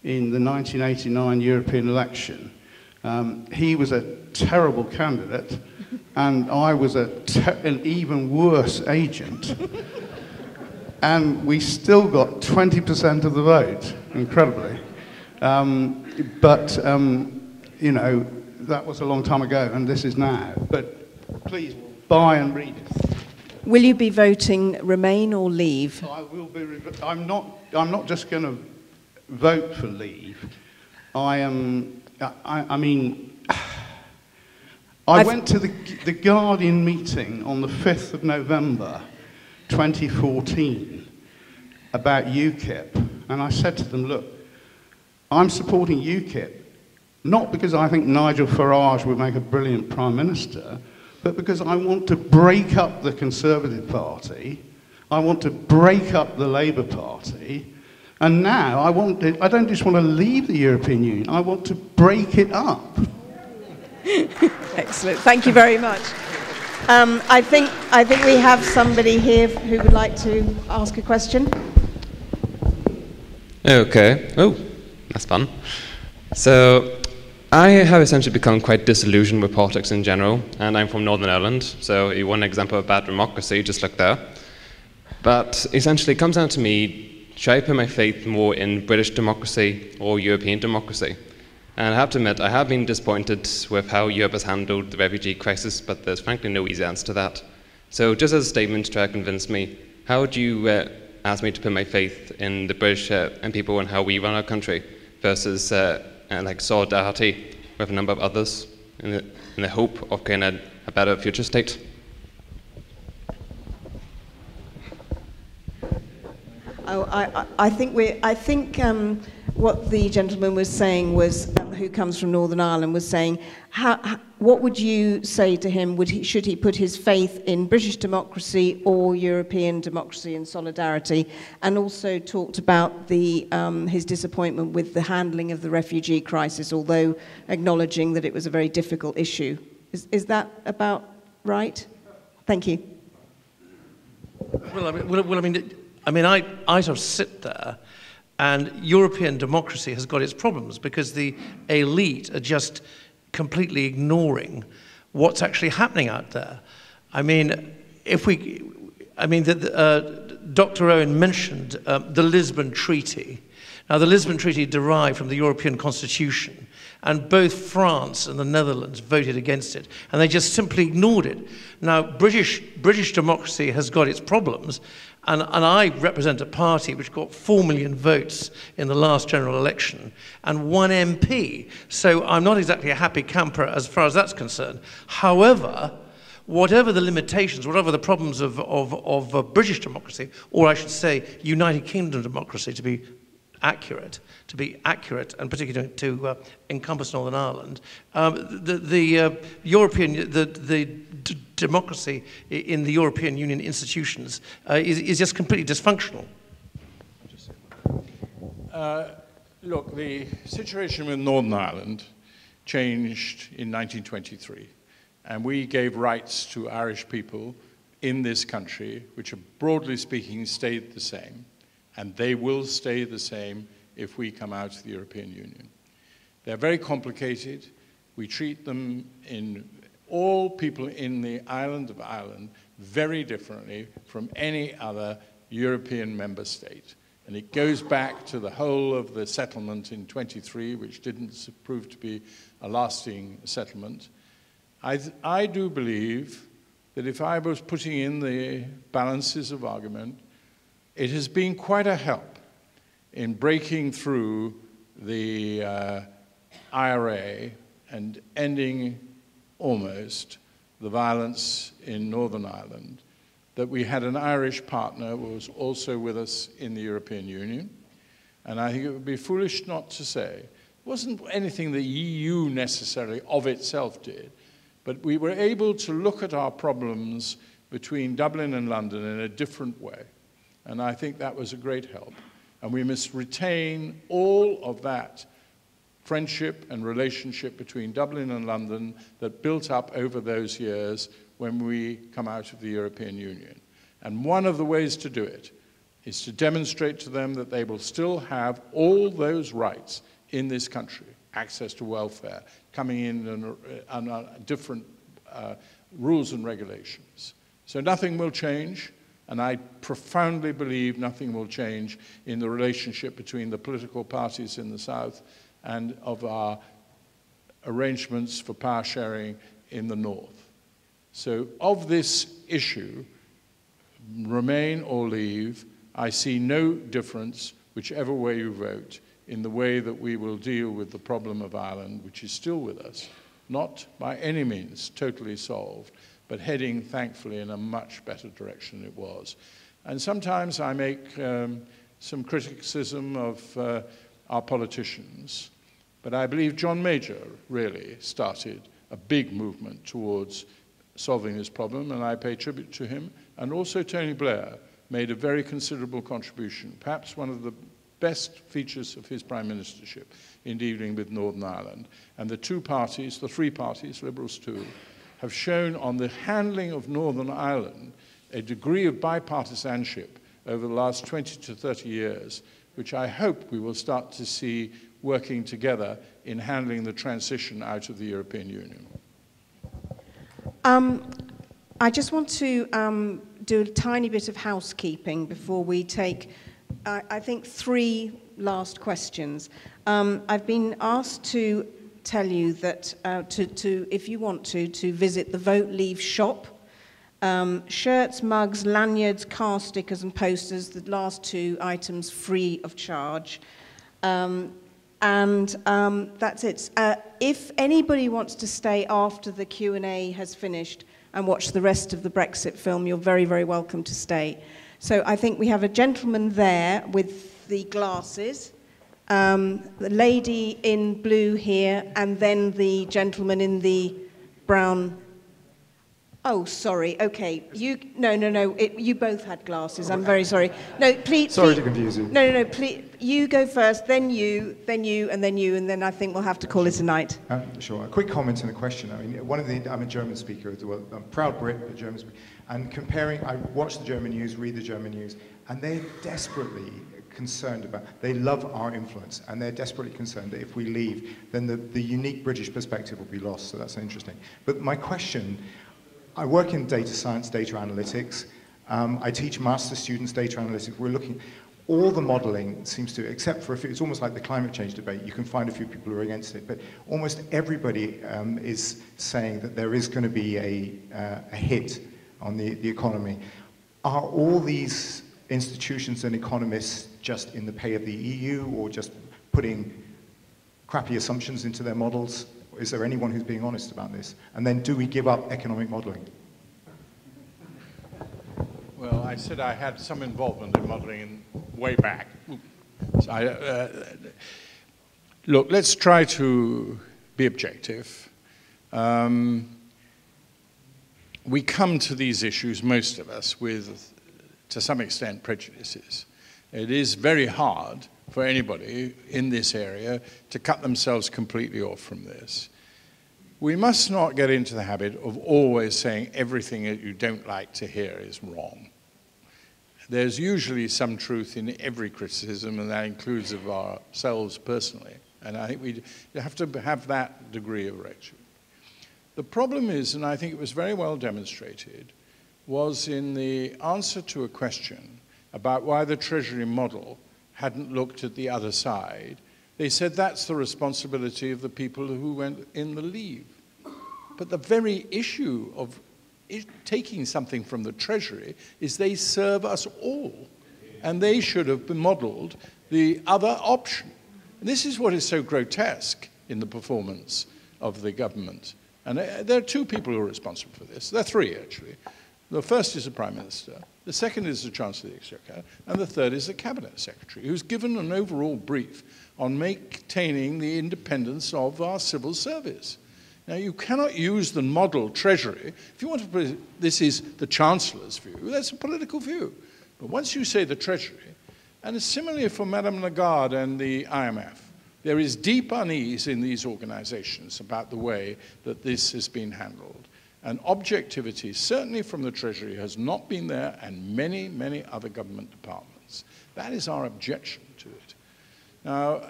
in the 1989 European election. He was a terrible candidate, and I was an even worse agent. And we still got 20% of the vote, incredibly. You know, that was a long time ago, and this is now. But please, buy and read it. Will you be voting Remain or Leave? I will be. I'm not just going to vote for Leave. I went to the Guardian meeting on the 5th of November 2014 about UKIP, and I said to them, look, I'm supporting UKIP, not because I think Nigel Farage would make a brilliant Prime Minister, but because I want to break up the Conservative Party, I want to break up the Labour Party, and now I don't just want to leave the European Union, I want to break it up. Excellent, thank you very much. I think we have somebody here who would like to ask a question. Okay. Oh, that's fun. So, I have essentially become quite disillusioned with politics in general, and I'm from Northern Ireland, so one example of bad democracy, just like there. But essentially, it comes down to me, should I put my faith more in British democracy or European democracy? And I have to admit, I have been disappointed with how Europe has handled the refugee crisis, but there's frankly no easy answer to that. So just as a statement to try to convince me, how would you ask me to put my faith in the British and people and how we run our country versus like solidarity with a number of others in the hope of getting a better future state? I think what the gentleman was saying was, who comes from Northern Ireland, was saying, what would you say to him? Should he put his faith in British democracy or European democracy and solidarity? And also talked about his disappointment with the handling of the refugee crisis, although acknowledging that it was a very difficult issue. Is that about right? Thank you. I mean, I sort of sit there, and European democracy has got its problems because the elite are just completely ignoring what's actually happening out there. I mean, Dr. Owen mentioned the Lisbon Treaty. Now, the Lisbon Treaty derived from the European Constitution, and both France and the Netherlands voted against it, and they just simply ignored it. Now, British democracy has got its problems, and I represent a party which got 4 million votes in the last general election and 1 MP. So I'm not exactly a happy camper as far as that's concerned. However, whatever the limitations, whatever the problems of British democracy, or I should say United Kingdom democracy to be accurate, and particularly to encompass Northern Ireland, the democracy in the European Union institutions is just completely dysfunctional. Look, the situation with Northern Ireland changed in 1923, and we gave rights to Irish people in this country, which are broadly speaking stayed the same, and they will stay the same if we come out of the European Union. They're very complicated. We treat them all people in the island of Ireland very differently from any other European member state. And it goes back to the whole of the settlement in 23, which didn't prove to be a lasting settlement. I do believe that if I was putting in the balances of argument, It has been quite a help in breaking through the IRA and ending almost the violence in Northern Ireland, that we had an Irish partner who was also with us in the European Union. And I think it would be foolish not to say, it wasn't anything the EU necessarily of itself did, but we were able to look at our problems between Dublin and London in a different way. And I think that was a great help. And we must retain all of that friendship and relationship between Dublin and London that built up over those years when we come out of the European Union. And one of the ways to do it is to demonstrate to them that they will still have all those rights in this country, access to welfare, coming in on different rules and regulations. So nothing will change, and I profoundly believe nothing will change in the relationship between the political parties in the South and of our arrangements for power sharing in the North. So of this issue, remain or leave, I see no difference, whichever way you vote, in the way that we will deal with the problem of Ireland, which is still with us, not by any means totally solved, but heading, thankfully, in a much better direction than it was. And sometimes I make some criticism of our politicians, but I believe John Major really started a big movement towards solving this problem, and I pay tribute to him. And also Tony Blair made a very considerable contribution, perhaps one of the best features of his prime ministership in dealing with Northern Ireland. And the two parties, the three parties, Liberals too, have shown on the handling of Northern Ireland a degree of bipartisanship over the last 20 to 30 years, which I hope we will start to see working together in handling the transition out of the European Union. I just want to do a tiny bit of housekeeping before we take, I think, 3 last questions. I've been asked to tell you that, if you want to visit the Vote Leave shop. Shirts, mugs, lanyards, car stickers and posters, the last 2 items free of charge. That's it. If anybody wants to stay after the Q&A has finished and watch the rest of the Brexit film, you're very, very welcome to stay. So I think we have a gentleman there with the glasses, the lady in blue here, and then the gentleman in the brown. Oh, sorry. Okay. You both had glasses. I'm very sorry. No, please. Sorry to confuse you. No. Please, you go first, then you, and then I think we'll have to call it a night. Sure. A quick comment and a question. I mean, I'm a German speaker as well. I'm a proud Brit, but German speaker. And comparing, I watch the German news, read the German news, and they're desperately concerned about, they love our influence, and they're desperately concerned that if we leave, then the unique British perspective will be lost. So that's interesting. But my question, I work in data science, data analytics. I teach master students data analytics. We're looking, all the modeling seems to, except for a few, it's almost like the climate change debate. You can find a few people who are against it, but almost everybody is saying that there is going to be a hit on the economy. Are all these institutions and economists just in the pay of the EU, or just putting crappy assumptions into their models? Is there anyone who's being honest about this? And then do we give up economic modeling? Well, I said I had some involvement in modeling way back. So look, let's try to be objective. We come to these issues, most of us, with, to some extent, prejudices. It is very hard for anybody in this area to cut themselves completely off from this. We must not get into the habit of always saying everything that you don't like to hear is wrong. There's usually some truth in every criticism, and that includes of ourselves personally. And I think we have to have that degree of rectitude. The problem is, and I think it was very well demonstrated, was in the answer to a question about why the Treasury model hadn't looked at the other side. They said that's the responsibility of the people who went in the leave. But the very issue of taking something from the Treasury is they serve us all. and they should have been modelled the other option. And this is what is so grotesque in the performance of the government. And there are two people who are responsible for this. There are three, actually. The first is the Prime Minister, the second is the Chancellor of the Exchequer, and the third is the Cabinet Secretary, who's given an overall brief on maintaining the independence of our civil service. Now, you cannot use the model Treasury. If you want to put it, this is the Chancellor's view, that's a political view. But once you say the Treasury, and similarly for Madame Lagarde and the IMF, there is deep unease in these organizations about the way that this has been handled. And objectivity, certainly from the Treasury, has not been there, and many, many other government departments. That is our objection to it. Now,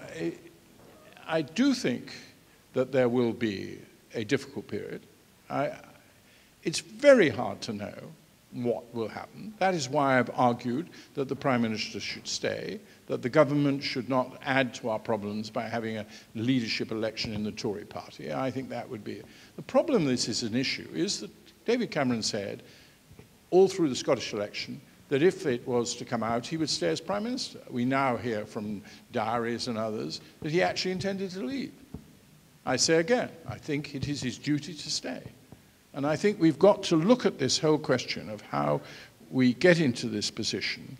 I do think that there will be a difficult period. It's very hard to know what will happen. That is why I've argued that the Prime Minister should stay, that the government should not add to our problems by having a leadership election in the Tory party. I think that would be... The problem this is an issue is that David Cameron said all through the Scottish election that if it was to come out, he would stay as Prime Minister. We now hear from diaries and others that he actually intended to leave. I say again, I think it is his duty to stay. And I think we've got to look at this whole question of how we get into this position.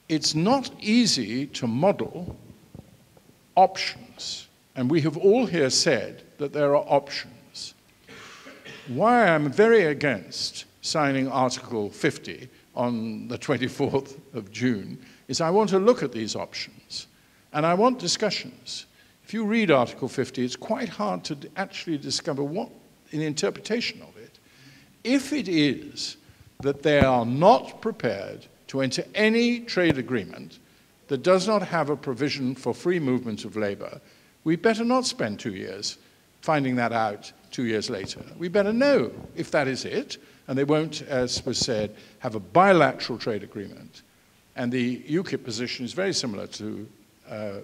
It's not easy to model options. And we have all here said that there are options. Why I'm very against signing Article 50 on the 24th of June is I want to look at these options. And I want discussions. If you read Article 50, it's quite hard to actually discover what an interpretation of it. If it is that they are not prepared to enter any trade agreement that does not have a provision for free movement of labor, we better not spend 2 years finding that out 2 years later. We better know if that is it, and they won't, as was said, have a bilateral trade agreement. And the UKIP position is very similar to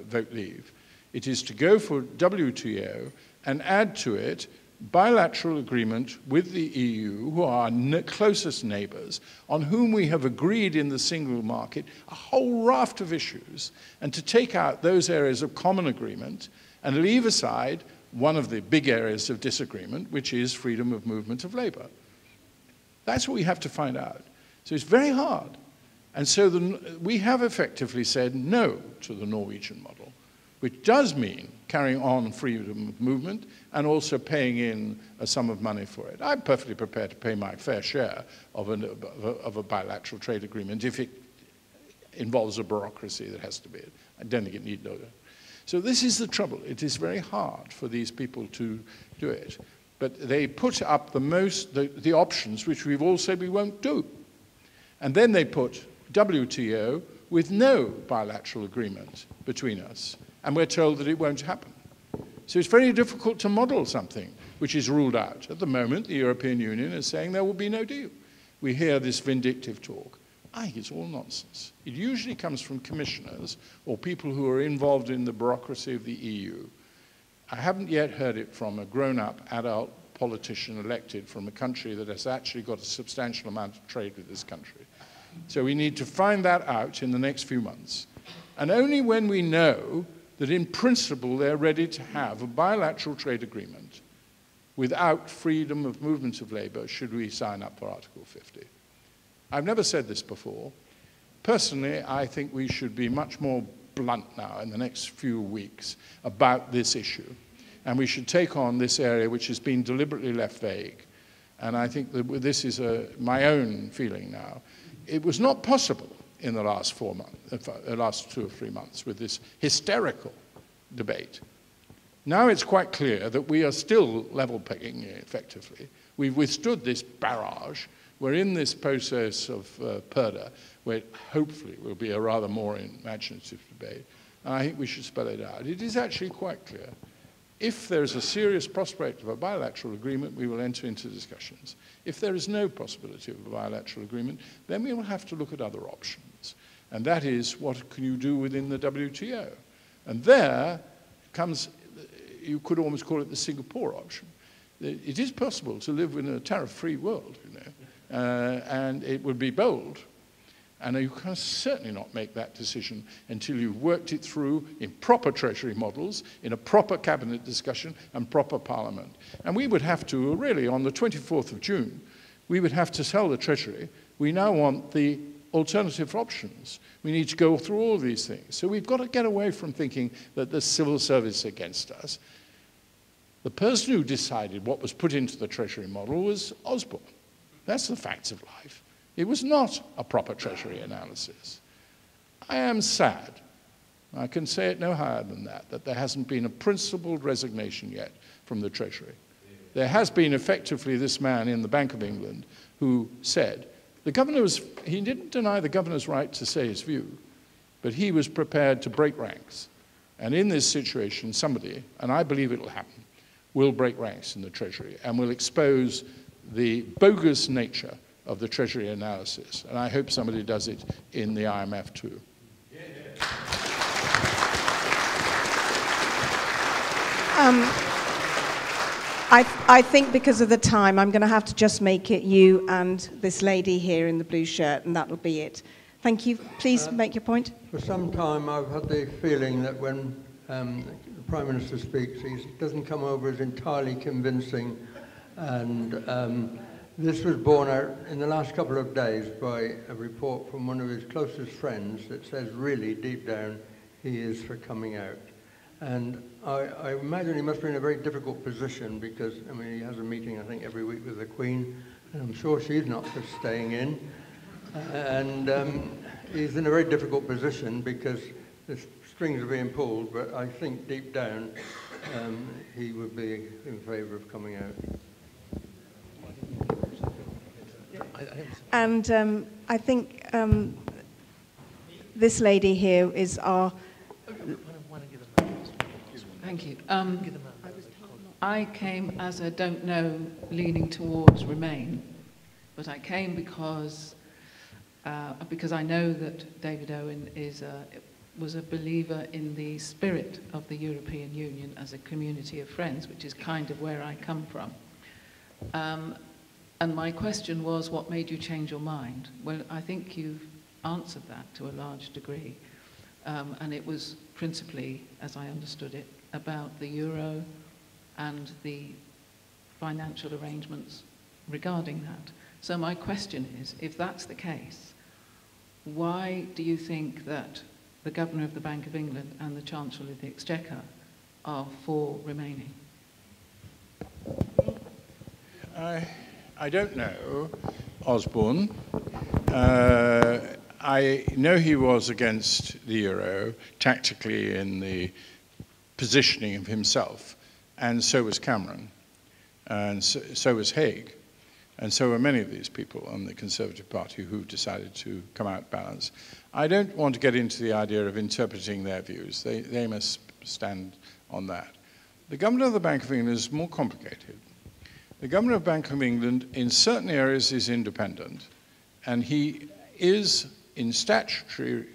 vote leave. It is to go for WTO and add to it bilateral agreement with the EU, who are our closest neighbors, on whom we have agreed in the single market a whole raft of issues, and to take out those areas of common agreement and leave aside one of the big areas of disagreement, which is freedom of movement of labor. That's what we have to find out. So it's very hard. And so we have effectively said no to the Norwegian model, which does mean carrying on freedom of movement and also paying in a sum of money for it. I'm perfectly prepared to pay my fair share of a bilateral trade agreement if it involves a bureaucracy that has to be. I don't think it need no. So this is the trouble. It is very hard for these people to do it. But they put up the options which we've all said we won't do. And then they put WTO with no bilateral agreement between us. And we're told that it won't happen. So it's very difficult to model something which is ruled out. At the moment, the European Union is saying there will be no deal. We hear this vindictive talk. I think it's all nonsense. It usually comes from commissioners or people who are involved in the bureaucracy of the EU. I haven't yet heard it from a grown-up, adult politician elected from a country that has actually got a substantial amount of trade with this country. So we need to find that out in the next few months. And only when we know that in principle they're ready to have a bilateral trade agreement without freedom of movement of labor should we sign up for Article 50. I've never said this before. Personally, I think we should be much more blunt now in the next few weeks about this issue. And we should take on this area which has been deliberately left vague. And I think that this is my own feeling now. It was not possible in the last 4 months, last 2 or 3 months, with this hysterical debate. Now it's quite clear that we are still level pegging effectively. We've withstood this barrage. We're in this process of PERDA, where hopefully will be a rather more imaginative debate. And I think we should spell it out. It is actually quite clear. If there is a serious prospect of a bilateral agreement, we will enter into discussions. If there is no possibility of a bilateral agreement, then we will have to look at other options. And that is, what can you do within the WTO? And there comes, you could almost call it the Singapore option. It is possible to live in a tariff-free world, you know, and it would be bold. And you can certainly not make that decision until you've worked it through in proper Treasury models, in a proper cabinet discussion and proper Parliament. And we would have to, really, on the 24th of June, we would have to tell the Treasury, we now want the alternative options. We need to go through all these things. So we've got to get away from thinking that the civil service is against us. The person who decided what was put into the Treasury model was Osborne. That's the facts of life. It was not a proper Treasury analysis. I am sad, I can say it no higher than that there hasn't been a principled resignation yet from the Treasury. There has been effectively this man in the Bank of England who said, the governor he didn't deny the governor's right to say his view, but he was prepared to break ranks. And in this situation, somebody, and I believe it'll happen, will break ranks in the Treasury and will expose the bogus nature of the Treasury analysis. And I hope somebody does it in the IMF too. I think because of the time, I'm going to have to just make it you and this lady here in the blue shirt, and that'll be it. Thank you. Please make your point. For some time, I've had the feeling that when the Prime Minister speaks, he doesn't come over as entirely convincing. And this was borne out in the last couple of days by a report from one of his closest friends that says really deep down he is for coming out. And I imagine he must be in a very difficult position because, I mean, he has a meeting, I think, every week with the Queen, and I'm sure she's not for staying in. And he's in a very difficult position because the strings are being pulled, but I think deep down he would be in favour of coming out. And I think this lady here is our... Thank you. I came as a don't know, leaning towards Remain, but I came because I know that David Owen was a believer in the spirit of the European Union as a community of friends, which is kind of where I come from. And my question was, what made you change your mind? Well, I think you've answered that to a large degree. And it was principally, as I understood it, about the euro and the financial arrangements regarding that. So my question is, if that's the case, why do you think that the Governor of the Bank of England and the Chancellor of the Exchequer are for remaining? I don't know Osborne. I know he was against the euro tactically in the positioning of himself, and so was Cameron, and so was Haig, and so were many of these people on the Conservative Party who decided to come out balanced. I don't want to get into the idea of interpreting their views. They must stand on that. The Governor of the Bank of England is more complicated. The Governor of the Bank of England in certain areas is independent, and he is in statutory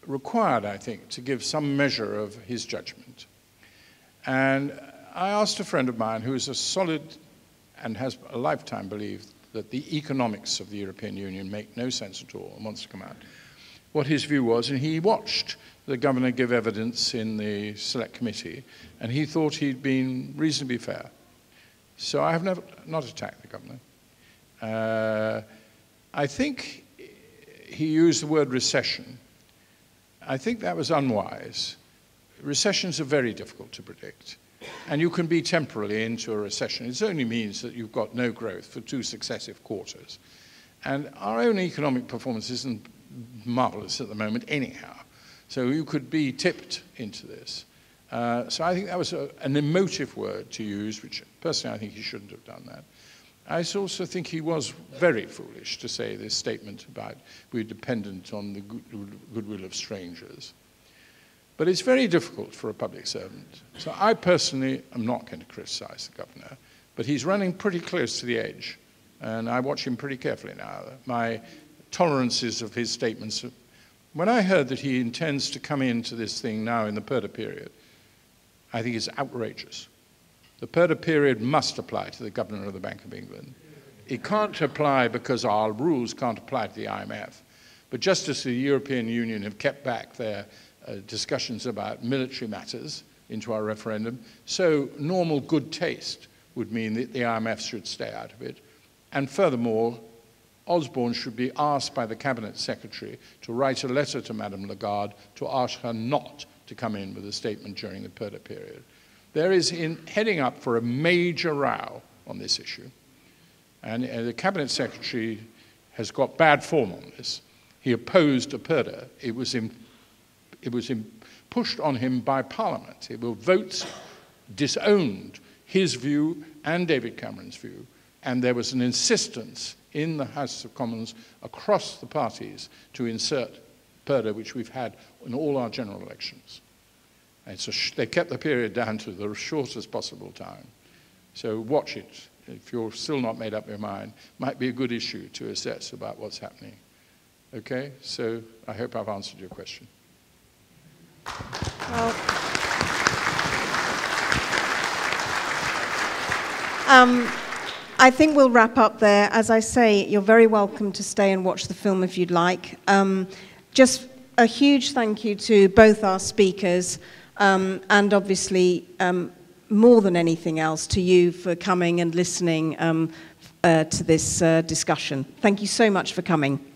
required, I think, to give some measure of his judgment. And I asked a friend of mine who is a solid and has a lifetime belief that the economics of the European Union make no sense at all and wants to come out, what his view was, and he watched the governor give evidence in the select committee, and he thought he'd been reasonably fair. So I have not attacked the governor. I think he used the word recession. I think that was unwise. Recessions are very difficult to predict. And you can be temporarily into a recession. It only means that you've got no growth for 2 successive quarters. And our own economic performance isn't marvelous at the moment anyhow. So you could be tipped into this. So I think that was an emotive word to use, which personally I think he shouldn't have done that. I also think he was very foolish to say this statement about we're dependent on the goodwill of strangers. But it's very difficult for a public servant. So I personally am not going to criticize the governor, but he's running pretty close to the edge. And I watch him pretty carefully now. My tolerances of his statements. When I heard that he intends to come into this thing now in the Purdah period, I think it's outrageous. The Purdah period must apply to the Governor of the Bank of England. It can't apply because our rules can't apply to the IMF. But just as the European Union have kept back their discussions about military matters into our referendum, so normal good taste would mean that the IMF should stay out of it. And furthermore, Osborne should be asked by the Cabinet Secretary to write a letter to Madame Lagarde to ask her not to come in with a statement during the Purdah period. There is heading up for a major row on this issue. And the Cabinet Secretary has got bad form on this. He opposed a Purdah. It was pushed on him by Parliament. Votes disowned his view and David Cameron's view. And there was an insistence in the House of Commons across the parties to insert Purdah, which we've had in all our general elections. And so they kept the period down to the shortest possible time. So watch it. If you're still not made up your mind, might be a good issue to assess about what's happening. Okay, so I hope I've answered your question. Well, I think we'll wrap up there. As I say, you're very welcome to stay and watch the film if you'd like. Just a huge thank you to both our speakers, and obviously, more than anything else, to you for coming and listening to this discussion. Thank you so much for coming.